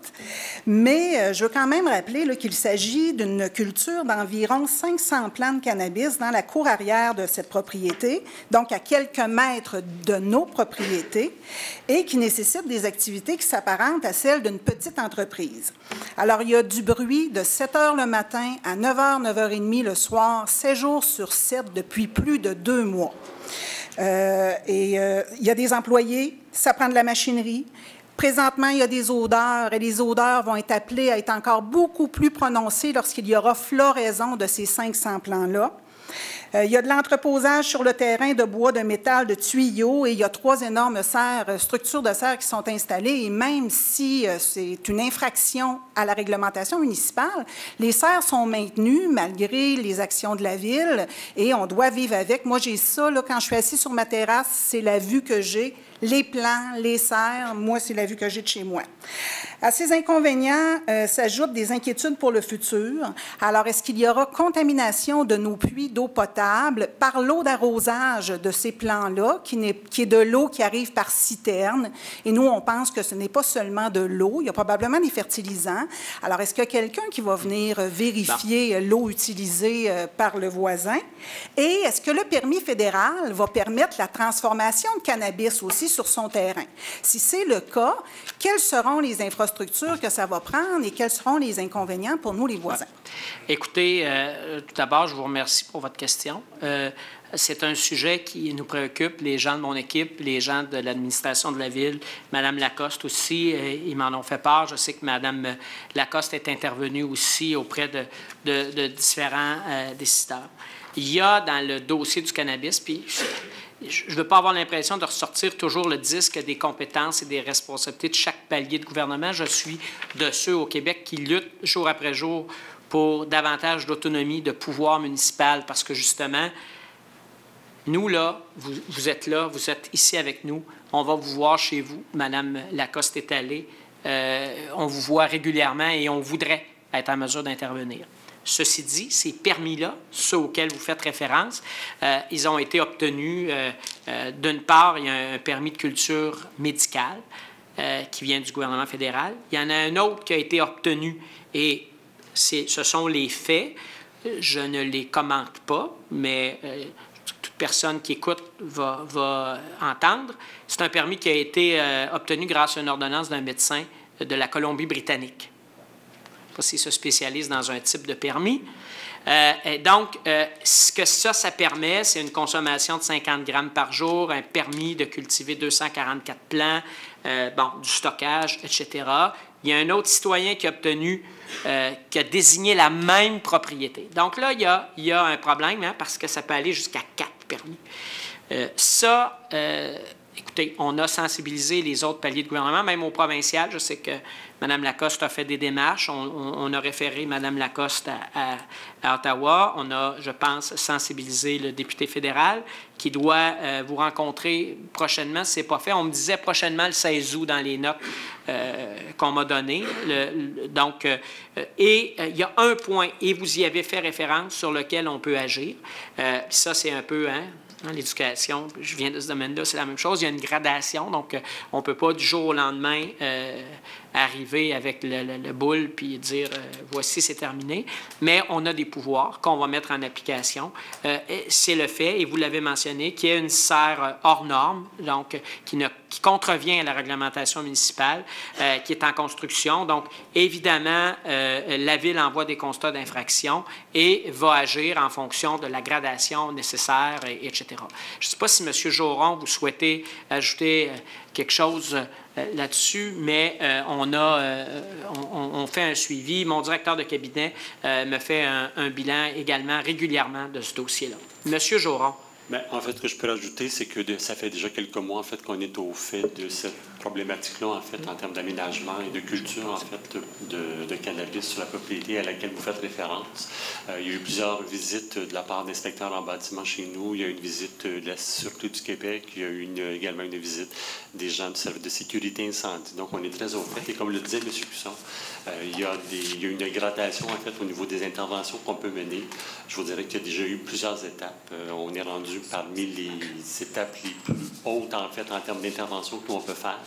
Mais je veux quand même rappeler qu'il s'agit d'une culture d'environ 500 plants de cannabis dans la cour arrière de cette propriété, donc à quelques mètres de nos propriétés, et qui nécessite des activités qui s'apparentent à celles d'une petite entreprise. Alors, il y a du bruit de 7 heures le matin à 9 h, 9 h 30 le soir, 7 jours sur 7 depuis plus de 2 mois. Il y a des employés, ça prend de la machinerie. Présentement, il y a des odeurs et les odeurs vont être appelées à être encore beaucoup plus prononcées lorsqu'il y aura floraison de ces 500 plants-là. Il y a de l'entreposage sur le terrain de bois, de métal, de tuyaux, et il y a 3 énormes serres, structures de serres qui sont installées. Et même si c'est une infraction à la réglementation municipale, les serres sont maintenues malgré les actions de la Ville et on doit vivre avec. Moi, j'ai ça, là, quand je suis assis sur ma terrasse, c'est la vue que j'ai. Les plants, les serres, moi, c'est la vue que j'ai de chez moi. À ces inconvénients s'ajoutent des inquiétudes pour le futur. Alors, est-ce qu'il y aura contamination de nos puits d'eau potable par l'eau d'arrosage de ces plants-là, qui est de l'eau qui arrive par citerne? Et nous, on pense que ce n'est pas seulement de l'eau, il y a probablement des fertilisants. Alors, est-ce qu'il y a quelqu'un qui va venir vérifier l'eau utilisée par le voisin? Et est-ce que le permis fédéral va permettre la transformation de cannabis aussi sur son terrain? Si c'est le cas, quelles seront les infrastructures que ça va prendre et quels seront les inconvénients pour nous, les voisins? Écoutez, tout d'abord, je vous remercie pour votre question. C'est un sujet qui nous préoccupe, les gens de mon équipe, les gens de l'administration de la Ville, Mme Lacoste aussi, ils m'en ont fait part. Je sais que Mme Lacoste est intervenue aussi auprès de différents décideurs. Il y a dans le dossier du cannabis, puis je ne veux pas avoir l'impression de ressortir toujours le disque des compétences et des responsabilités de chaque palier de gouvernement. Je suis de ceux au Québec qui luttent jour après jour pour davantage d'autonomie, de pouvoir municipal, parce que justement, nous, là, vous êtes là, vous êtes ici avec nous, on va vous voir chez vous, Mme Lacoste est allée, on vous voit régulièrement et on voudrait être en mesure d'intervenir. Ceci dit, ces permis-là, ceux auxquels vous faites référence, ils ont été obtenus, d'une part, il y a un permis de culture médicale qui vient du gouvernement fédéral. Il y en a un autre qui a été obtenu et ce sont les faits. Je ne les commente pas, mais toute personne qui écoute va entendre. C'est un permis qui a été obtenu grâce à une ordonnance d'un médecin de la Colombie-Britannique. S'il se spécialise dans un type de permis. Donc, ce que ça permet, c'est une consommation de 50 grammes par jour, un permis de cultiver 244 plants, du stockage, etc. Il y a un autre citoyen qui a obtenu, qui a désigné la même propriété. Donc là, il y a un problème, hein, parce que ça peut aller jusqu'à 4 permis. écoutez, on a sensibilisé les autres paliers de gouvernement, même au provincial. Je sais que Mme Lacoste a fait des démarches. On a référé Mme Lacoste à Ottawa. On a, je pense, sensibilisé le député fédéral qui doit vous rencontrer prochainement, si ce n'est pas fait. On me disait prochainement le 16 août dans les notes qu'on m'a données. Et il y a un point, et vous y avez fait référence, sur lequel on peut agir. Ça, c'est un peu... Dans l'éducation, je viens de ce domaine-là, c'est la même chose. Il y a une gradation, donc on ne peut pas du jour au lendemain arriver avec le boule puis dire voici, c'est terminé. Mais on a des pouvoirs qu'on va mettre en application. C'est le fait, et vous l'avez mentionné, qu'il y a une serre hors norme, donc qui contrevient à la réglementation municipale, qui est en construction. Donc, évidemment, la Ville envoie des constats d'infraction et va agir en fonction de la gradation nécessaire, etc. Je ne sais pas si, M. Joron, vous souhaitez ajouter quelque chose là-dessus, mais on fait un suivi. Mon directeur de cabinet me fait un bilan également régulièrement de ce dossier-là. M. Joron. Bien, en fait, ce que je peux rajouter, c'est que ça fait déjà quelques mois, en fait, qu'on est au fait de cette problématique-là, en fait, en termes d'aménagement et de culture, en fait, de cannabis sur la propriété à laquelle vous faites référence. Il y a eu plusieurs visites de la part d'inspecteurs en bâtiment chez nous. Il y a eu une visite de la Sûreté du Québec. Il y a eu également une visite des gens du service de sécurité incendie. Donc, on est très au fait. Et comme le disait M. Cusson, il y a une gradation, en fait, au niveau des interventions qu'on peut mener. Je vous dirais qu'il y a déjà eu plusieurs étapes. On est rendu parmi les étapes les plus hautes, en fait, en termes d'intervention que l'on peut faire.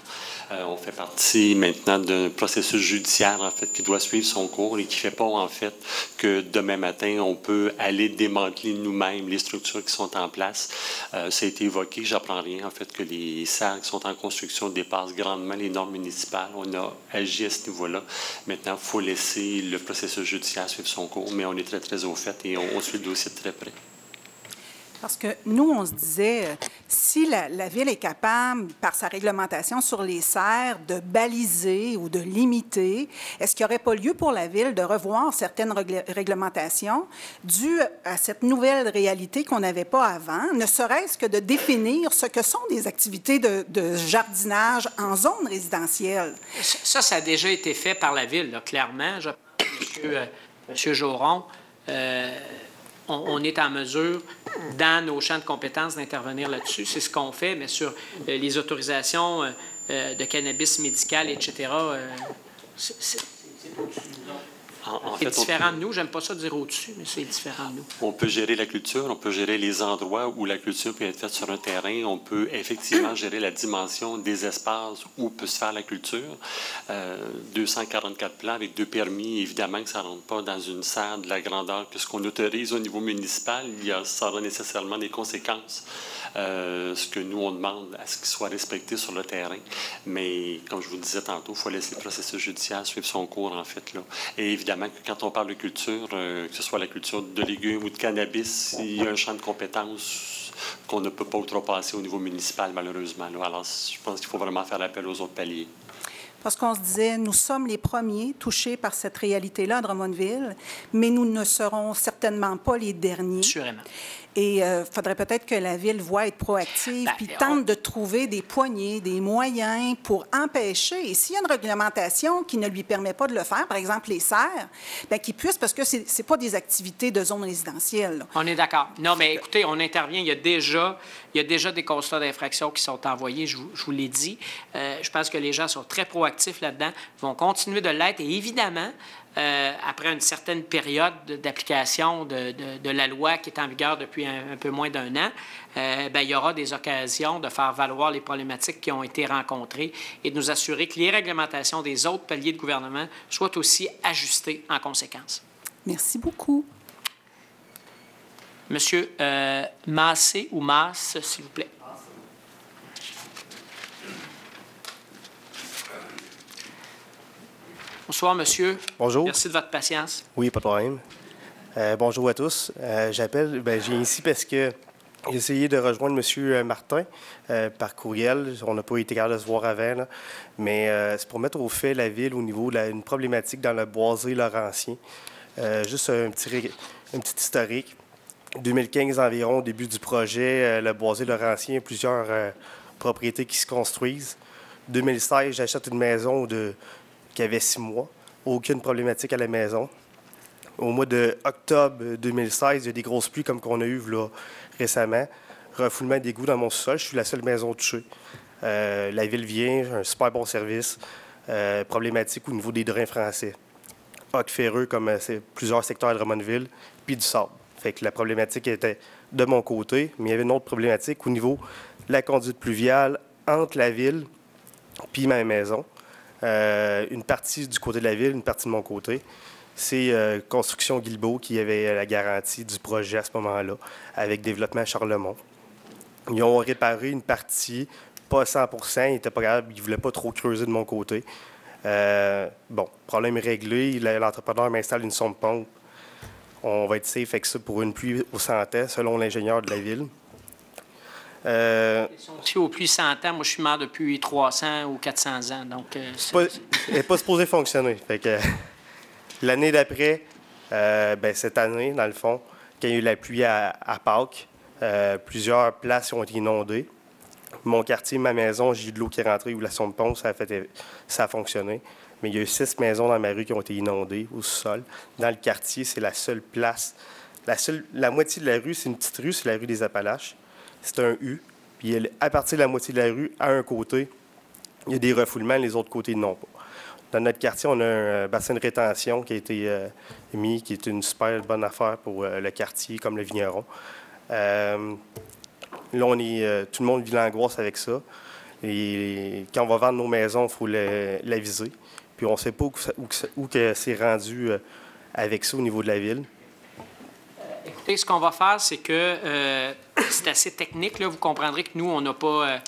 On fait partie maintenant d'un processus judiciaire, en fait, qui doit suivre son cours et qui ne fait pas, en fait, que demain matin, on peut aller démanteler nous-mêmes les structures qui sont en place. Ça a été évoqué, j'apprends rien, en fait, que les serres qui sont en construction dépassent grandement les normes municipales. On a agi à ce niveau-là. Maintenant, il faut laisser le processus judiciaire suivre son cours, mais on est très, très au fait et on suit le dossier de très près. Parce que nous, on se disait, si la Ville est capable, par sa réglementation sur les serres, de baliser ou de limiter, est-ce qu'il n'y aurait pas lieu pour la Ville de revoir certaines réglementations dues à cette nouvelle réalité qu'on n'avait pas avant, ne serait-ce que de définir ce que sont des activités de jardinage en zone résidentielle? Ça a déjà été fait par la Ville, là, clairement. Je pense que M. Joron... on est en mesure, dans nos champs de compétences, d'intervenir là-dessus. C'est ce qu'on fait, mais sur les autorisations de cannabis médical, etc., c'est différent de nous. J'aime pas ça dire au-dessus, mais c'est différent de nous. On peut gérer la culture, on peut gérer les endroits où la culture peut être faite sur un terrain. On peut effectivement gérer la dimension des espaces où peut se faire la culture. 244 plans avec 2 permis, évidemment que ça ne rentre pas dans une serre de la grandeur que ce qu'on autorise au niveau municipal. Ça aura nécessairement des conséquences. Ce que nous, on demande à ce qu'il soit respecté sur le terrain. Mais, comme je vous le disais tantôt, il faut laisser le processus judiciaire suivre son cours, en fait, là. Et évidemment que quand on parle de culture, que ce soit la culture de légumes ou de cannabis, il y a un champ de compétences qu'on ne peut pas outrepasser au niveau municipal, malheureusement, là. Alors, je pense qu'il faut vraiment faire appel aux autres paliers. Parce qu'on se disait, nous sommes les premiers touchés par cette réalité-là à Drummondville, mais nous ne serons certainement pas les derniers. Assurément. Et il faudrait peut-être que la Ville voie être proactive puis tente de trouver des poignées, des moyens pour empêcher. Et s'il y a une réglementation qui ne lui permet pas de le faire, par exemple les serres, qu'il puisse, parce que ce n'est pas des activités de zone résidentielle. Là. On est d'accord. Non, mais écoutez, on intervient. Il y a déjà des constats d'infraction qui sont envoyés, je vous l'ai dit. Je pense que les gens sont très proactifs là-dedans, vont continuer de l'être. Et évidemment, après une certaine période d'application de la loi qui est en vigueur depuis un peu moins d'un an, il y aura des occasions de faire valoir les problématiques qui ont été rencontrées et de nous assurer que les réglementations des autres paliers de gouvernement soient aussi ajustées en conséquence. Merci beaucoup. Monsieur Massé ou Masse, s'il vous plaît. Bonsoir, monsieur. Bonjour. Merci de votre patience. Oui, pas de problème. Bonjour à tous. J'appelle, je viens ici parce que j'ai essayé de rejoindre M. Martin par courriel. On n'a pas été capable de se voir avant, là. Mais c'est pour mettre au fait la Ville au niveau d'une problématique dans le boisé laurentien. Juste un petit historique. 2015 environ, au début du projet, le boisé laurentien, plusieurs propriétés qui se construisent. 2016, j'achète une maison qui avait 6 mois. Aucune problématique à la maison. Au mois d'octobre 2016, il y a des grosses pluies comme qu'on a eu là, récemment. Refoulement d'égouts dans mon sous-sol. Je suis la seule maison touchée. La ville vient, un super bon service. Problématique au niveau des drains français. Ocre ferreux, comme c'est plusieurs secteurs de Drummondville, puis du sable. Fait que la problématique était de mon côté, mais il y avait une autre problématique au niveau de la conduite pluviale entre la ville puis ma maison. Une partie du côté de la ville, une partie de mon côté. C'est Construction Guilbeault qui avait la garantie du projet à ce moment-là, avec Développement Charlemont. Ils ont réparé une partie, pas à 100%, ils n'étaient pas capables, ils ne voulaient pas trop creuser de mon côté. Bon, problème réglé, l'entrepreneur m'installe une sonde pompe. On va être safe avec ça pour une pluie au 100 ans, selon l'ingénieur de la ville. Si au plus 100 ans, moi je suis mort depuis 300 ou 400 ans. Donc, elle n'est pas supposée fonctionner. Fait que, l'année d'après, cette année, dans le fond, quand il y a eu la pluie à Pâques, plusieurs places ont été inondées. Mon quartier, ma maison, j'ai eu de l'eau qui est rentrée ou la sonde pompe, ça a fonctionné. Mais il y a eu 6 maisons dans ma rue qui ont été inondées au sous-sol. Dans le quartier, c'est la seule place. La moitié de la rue, c'est une petite rue, c'est la rue des Appalaches. C'est un U. Puis à partir de la moitié de la rue, à un côté, il y a des refoulements, les autres côtés, non pas. Dans notre quartier, on a un bassin de rétention qui a été mis, qui est une super bonne affaire pour le quartier, comme le Vigneron. Là, tout le monde vit l'angoisse avec ça. Et quand on va vendre nos maisons, il faut l'aviser. Puis on ne sait pas où que c'est rendu avec ça au niveau de la ville. Écoutez, ce qu'on va faire, c'est que c'est assez technique. Là. Vous comprendrez que nous, on n'a pas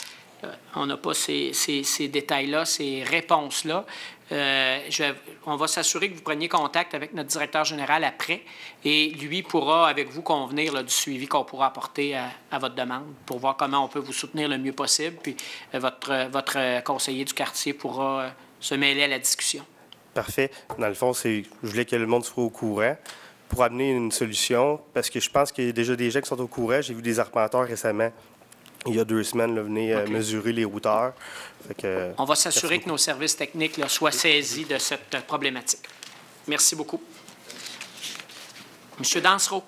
ces détails-là, ces réponses-là. On va s'assurer que vous preniez contact avec notre directeur général après et lui pourra, avec vous, convenir là, du suivi qu'on pourra apporter à votre demande pour voir comment on peut vous soutenir le mieux possible. Puis votre conseiller du quartier pourra se mêler à la discussion. Parfait. Dans le fond, je voulais que le monde soit au courant pour amener une solution, parce que je pense qu'il y a déjà des gens qui sont au courant. J'ai vu des arpenteurs récemment, il y a 2 semaines, là, venir mesurer les hauteurs. On va s'assurer que nos services techniques là, soient saisis de cette problématique. Merci beaucoup. Monsieur Dansereau.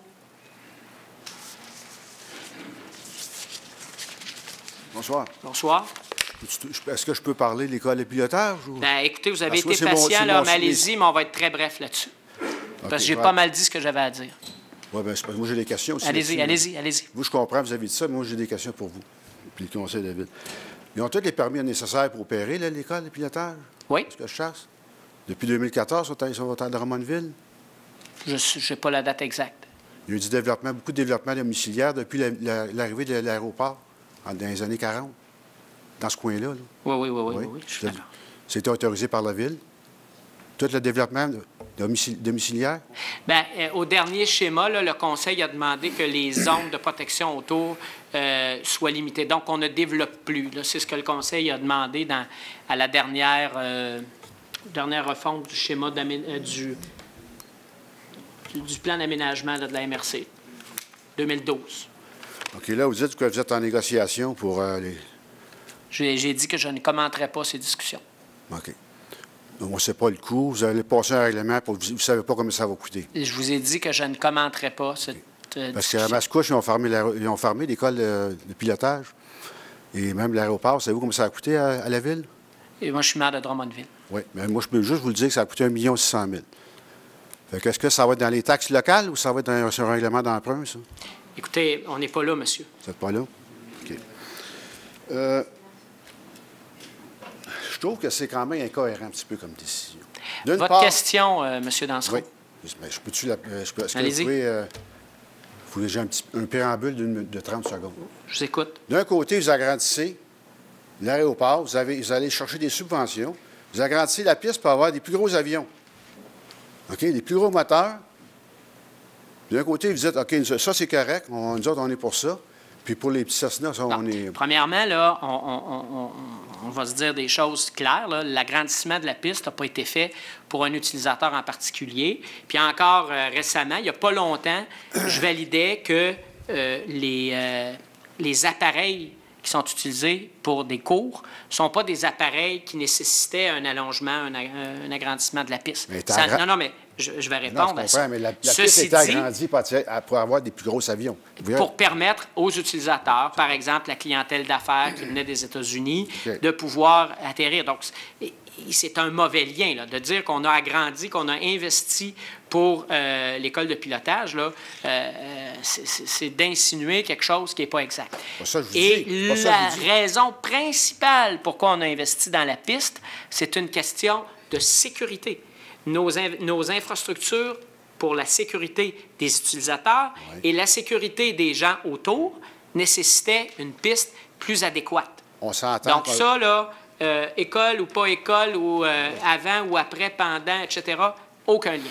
Bonsoir. Bonsoir. Est-ce que je peux parler de l'école de pilotage? Ou... Bien, écoutez, vous avez été patient, là, mais allez-y, mais on va être très bref là-dessus. Parce que j'ai pas mal dit ce que j'avais à dire. Oui, bien, moi, j'ai des questions aussi. Allez-y. Vous, je comprends, vous avez dit ça, mais moi, j'ai des questions pour vous, puis le conseil de la ville. Ils ont tous les permis nécessaires pour opérer, l'école de pilotage? Oui. Est-ce que je chasse? Depuis 2014, ils sont à Drummondville? Je n'ai pas la date exacte. Il y a eu du développement, beaucoup de développement domiciliaire depuis l'arrivée de l'aéroport, dans les années 40, dans ce coin-là. Là. Oui, je suis d'accord. C'était autorisé par la ville? Tout le développement domiciliaire? Bien, au dernier schéma, là, le Conseil a demandé que les zones de protection autour soient limitées. Donc, on ne développe plus. C'est ce que le Conseil a demandé à la dernière refonte du schéma du plan d'aménagement de la MRC 2012. OK, là, vous dites que vous êtes en négociation pour les... J'ai dit que je ne commenterai pas ces discussions. OK. Donc, on ne sait pas le coût. Vous allez passer un règlement, vous ne savez pas combien ça va coûter. Et je vous ai dit que je ne commenterai pas cette discussion. Parce qu'à Mascouche, ils ont fermé l'école de pilotage. Et même l'aéroport, savez-vous combien ça a coûté à la ville? Et moi, je suis maire de Drummondville. Oui, mais moi, je peux juste vous le dire que ça a coûté 1 600 000. Fait que est-ce que ça va être dans les taxes locales ou ça va être sur un règlement d'emprunt, ça? Écoutez, on n'est pas là, monsieur. Vous n'êtes pas là? OK. Je trouve que c'est quand même incohérent un petit peu comme décision. Votre question, M. Dansereau. Oui. Je peux-tu la... Est-ce que allez-y. vous pouvez... j'ai un préambule de 30 secondes. Je vous écoute. D'un côté, vous agrandissez l'aéroport, vous allez chercher des subventions, vous agrandissez la piste pour avoir des plus gros avions. OK? Des plus gros moteurs. D'un côté, vous dites, OK, ça, c'est correct, nous autres, on est pour ça. Puis pour les petits Cessna, ça, on est... Premièrement, là, on va se dire des choses claires. L'agrandissement de la piste n'a pas été fait pour un utilisateur en particulier. Puis encore récemment, il n'y a pas longtemps, je validais que les appareils qui sont utilisés pour des cours ne sont pas des appareils qui nécessitaient un allongement, un agrandissement de la piste. Non, non, mais je vais répondre à ça. Mais la piste est agrandie pour avoir des plus gros avions. Pour permettre aux utilisateurs, par exemple la clientèle d'affaires qui venait des États-Unis, de pouvoir atterrir. Donc, c'est un mauvais lien, là, de dire qu'on a agrandi, qu'on a investi pour l'école de pilotage, là, c'est d'insinuer quelque chose qui n'est pas exact. Et la raison principale pourquoi on a investi dans la piste, c'est une question de sécurité. Nos infrastructures pour la sécurité des utilisateurs et la sécurité des gens autour nécessitaient une piste plus adéquate. On s'entend. Donc ça, là, école ou pas école, ou avant ou après, pendant, etc., aucun lien.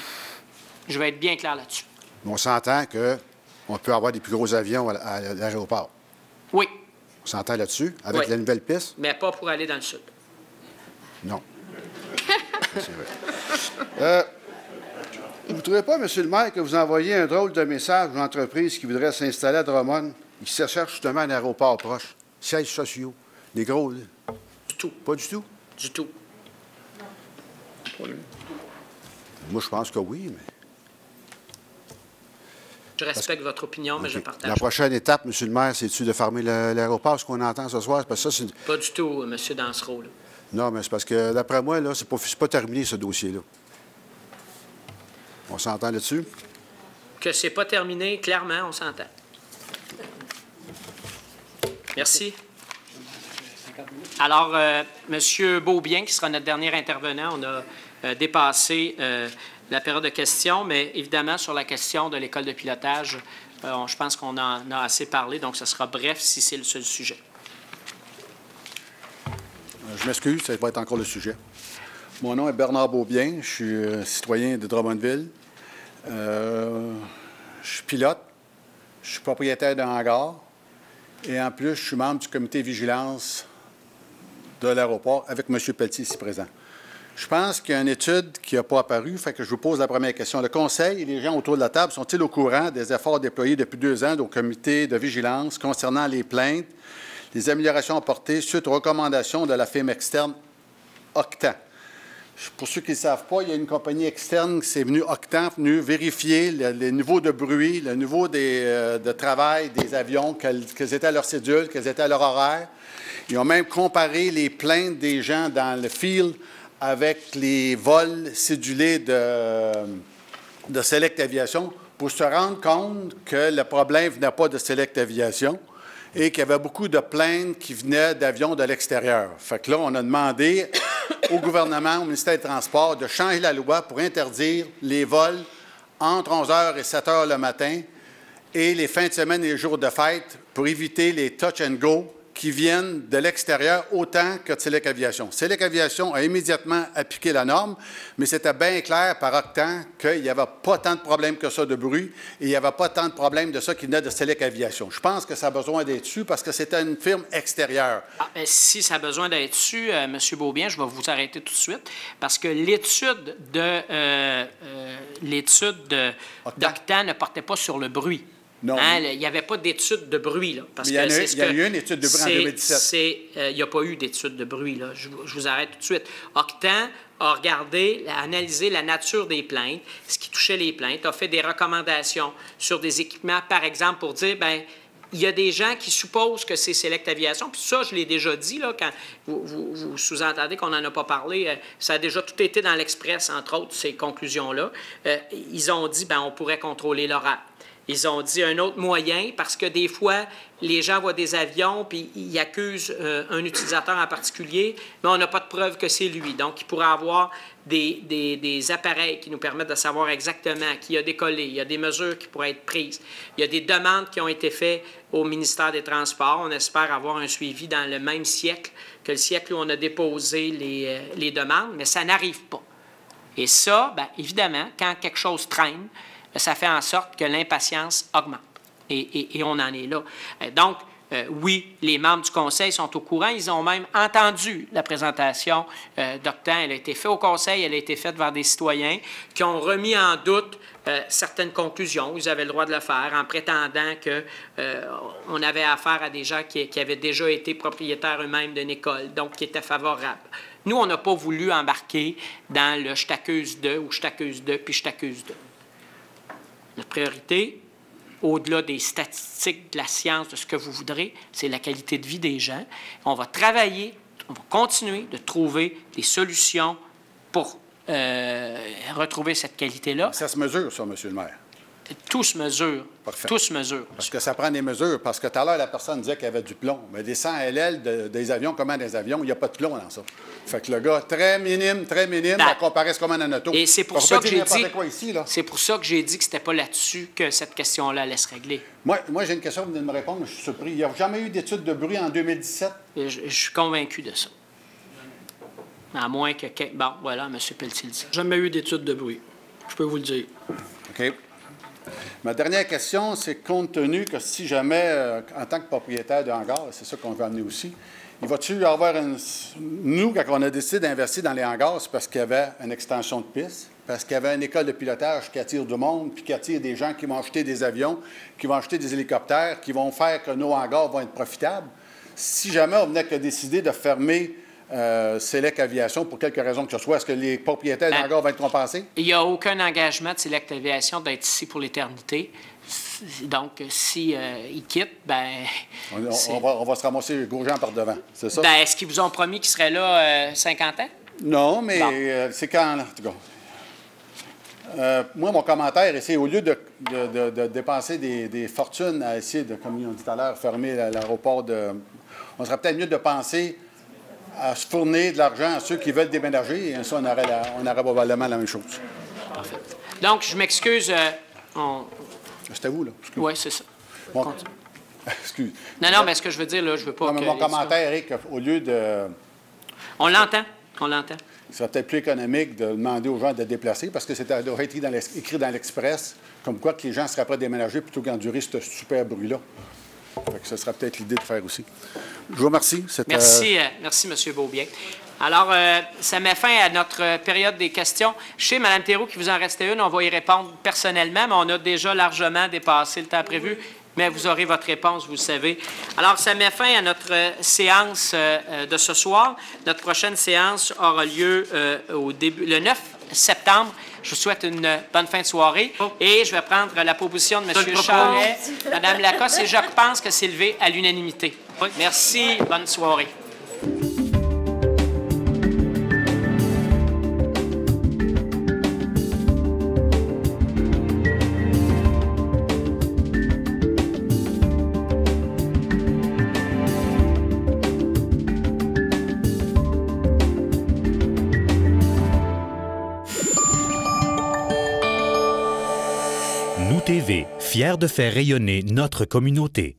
Je vais être bien clair là-dessus. On s'entend qu'on peut avoir des plus gros avions à l'aéroport. Oui. On s'entend là-dessus, avec la nouvelle piste? Mais pas pour aller dans le sud. Non. C'est vrai. Vous ne trouvez pas, M. le maire, que vous envoyez un drôle de message aux entreprises qui voudraient s'installer à Drummond et qui cherchent justement un aéroport proche? Sièges sociaux, des gros... Du tout. Pas du tout? Du tout. Moi, je pense que oui, mais... Je respecte votre opinion, mais je partage. La prochaine étape, M. le maire, c'est-tu de fermer l'aéroport, ce qu'on entend ce soir? Parce que ça, pas du tout, M. Dansereau. Non, mais c'est parce que, d'après moi, là, c'est pas terminé, ce dossier-là. On s'entend là-dessus? Que c'est pas terminé, clairement, on s'entend. Merci. Alors, M. Beaubien, qui sera notre dernier intervenant, on a dépassé la période de questions, mais évidemment, sur la question de l'école de pilotage, je pense qu'on en a assez parlé, donc ce sera bref si c'est le seul sujet. Je m'excuse, ça va être encore le sujet. Mon nom est Bernard Beaubien, je suis citoyen de Drummondville. Je suis pilote, je suis propriétaire d'un hangar et en plus, je suis membre du comité de vigilance de l'aéroport avec M. Pelletier ici présent. Je pense qu'il y a une étude qui n'a pas apparu, fait que je vous pose la première question. Le Conseil et les gens autour de la table sont-ils au courant des efforts déployés depuis 2 ans au comité de vigilance concernant les plaintes, les améliorations apportées suite aux recommandations de la firme externe Octan? Pour ceux qui ne savent pas, il y a une compagnie externe qui s'est venue, Octan, venue vérifier les niveaux de bruit, le niveau de travail des avions, quels étaient à leur cédule, quels étaient à leur horaire. Ils ont même comparé les plaintes des gens dans le field avec les vols cédulés de Select Aviation pour se rendre compte que le problème ne venait pas de Select Aviation et qu'il y avait beaucoup de plaintes qui venaient d'avions de l'extérieur. Fait que là, on a demandé au gouvernement, au ministère des Transports, de changer la loi pour interdire les vols entre 11h et 7h le matin et les fins de semaine et les jours de fête pour éviter les touch and go qui viennent de l'extérieur autant que de Select Aviation. Select Aviation a immédiatement appliqué la norme, mais c'était bien clair par Octan qu'il n'y avait pas tant de problèmes que ça de bruit et il n'y avait pas tant de problèmes de ça qui venait de Select Aviation. Je pense que ça a besoin d'être su parce que c'était une firme extérieure. Si ça a besoin d'être su, M. Beaubien, je vais vous arrêter tout de suite parce que l'étude d'Octan ne portait pas sur le bruit. Non. Hein, il n'y avait pas d'étude de bruit. Là, parce mais il y a eu une étude de bruit en 2017. Il n'y a pas eu d'étude de bruit. Là. Je vous arrête tout de suite. Octan a regardé, a analysé la nature des plaintes, ce qui touchait les plaintes, a fait des recommandations sur des équipements, par exemple, pour dire, bien, il y a des gens qui supposent que c'est Select Aviation. Puis ça, je l'ai déjà dit, là, quand vous sous-entendez qu'on n'en a pas parlé. Ça a déjà tout été dans l'Express, entre autres, ces conclusions-là. Ils ont dit, bien, on pourrait contrôler l'horaire. Ils ont dit un autre moyen, parce que des fois, les gens voient des avions puis ils accusent un utilisateur en particulier, mais on n'a pas de preuve que c'est lui. Donc, il pourrait avoir des appareils qui nous permettent de savoir exactement qui a décollé. Il y a des mesures qui pourraient être prises. Il y a des demandes qui ont été faites au ministère des Transports. On espère avoir un suivi dans le même siècle que le siècle où on a déposé les demandes, mais ça n'arrive pas. Et ça, bien, évidemment, quand quelque chose traîne, ça fait en sorte que l'impatience augmente. Et on en est là. Donc, oui, les membres du conseil sont au courant. Ils ont même entendu la présentation d'Octan. Elle a été faite au conseil, elle a été faite vers des citoyens qui ont remis en doute certaines conclusions. Ils avaient le droit de le faire en prétendant qu'on avait affaire à des gens qui avaient déjà été propriétaires eux-mêmes d'une école, donc qui étaient favorables. Nous, on n'a pas voulu embarquer dans le « je t'accuse de » ou « je t'accuse de » puis « je t'accuse de ». Notre priorité, au-delà des statistiques, de la science, de ce que vous voudrez, c'est la qualité de vie des gens. On va travailler, on va continuer de trouver des solutions pour retrouver cette qualité-là. Ça se mesure, ça, M. le maire? Tout se mesure. Parfait. Tout se mesure. Parce que ça prend des mesures. Parce que tout à l'heure, la personne disait qu'il y avait du plomb. Mais des 100 LL des avions, comment des avions, il n'y a pas de plomb dans ça. Fait que le gars, très minime, ça comparaît comme un auto. Et c'est pour ça que j'ai dit... Ici, là. C'est pour ça que j'ai dit que c'était pas là-dessus que cette question-là allait se régler. Moi j'ai une question, vous venez de me répondre, mais je suis surpris. Il n'y a jamais eu d'études de bruit en 2017? Je suis convaincu de ça. À moins que... Bon, voilà, M. Pelletier le dit. Jamais eu d'études de bruit. Je peux vous le dire. OK. Ma dernière question, c'est compte tenu que si jamais, en tant que propriétaire de hangar, c'est ça qu'on veut amener aussi, il va-tu y avoir une... Nous, quand on a décidé d'investir dans les hangars, c'est parce qu'il y avait une extension de piste, parce qu'il y avait une école de pilotage qui attire du monde, puis qui attire des gens qui vont acheter des avions, qui vont acheter des hélicoptères, qui vont faire que nos hangars vont être profitables. Si jamais on venait que décider de fermer Select Aviation pour quelque raison que ce soit, est-ce que les propriétaires d'hangars vont être compensés? Il n'y a aucun engagement de Select Aviation d'être ici pour l'éternité. Donc, si ils quittent, on va se ramasser gros gens par devant, c'est ça? Est-ce qu'ils vous ont promis qu'ils seraient là 50 ans? Non, mais c'est quand... En tout cas, moi, mon commentaire, c'est au lieu de dépenser des fortunes à essayer de, comme on dit tout à l'heure, fermer l'aéroport de... On serait peut-être mieux de penser à se fournir de l'argent à ceux qui veulent déménager, et ainsi, on aurait probablement la même chose. Parfait. Donc, je m'excuse. C'est à vous, là. Oui, c'est ça. Bon. Excuse. Non, mais ce que je veux dire, là, je veux pas. Non, mais mon commentaire est qu'au lieu de. On l'entend. On l'entend. Il serait peut-être plus économique de demander aux gens de déplacer, parce que c'était écrit dans l'Express, comme quoi que les gens seraient prêts à déménager plutôt qu'endurer ce super bruit-là. Ce serait peut-être l'idée de faire aussi. Je vous remercie. Merci, merci, M. Beaubien. Alors, ça met fin à notre période des questions. Je sais, Mme Théroux, qu'il vous en restait une. On va y répondre personnellement, mais on a déjà largement dépassé le temps prévu. Mais vous aurez votre réponse, vous le savez. Alors, ça met fin à notre séance de ce soir. Notre prochaine séance aura lieu le 9 septembre. Je vous souhaite une bonne fin de soirée. Et je vais prendre la proposition de M. Charret, Mme Lacoste, et je pense que c'est levé à l'unanimité. Merci. Bonne soirée. Nous TV, fiers de faire rayonner notre communauté.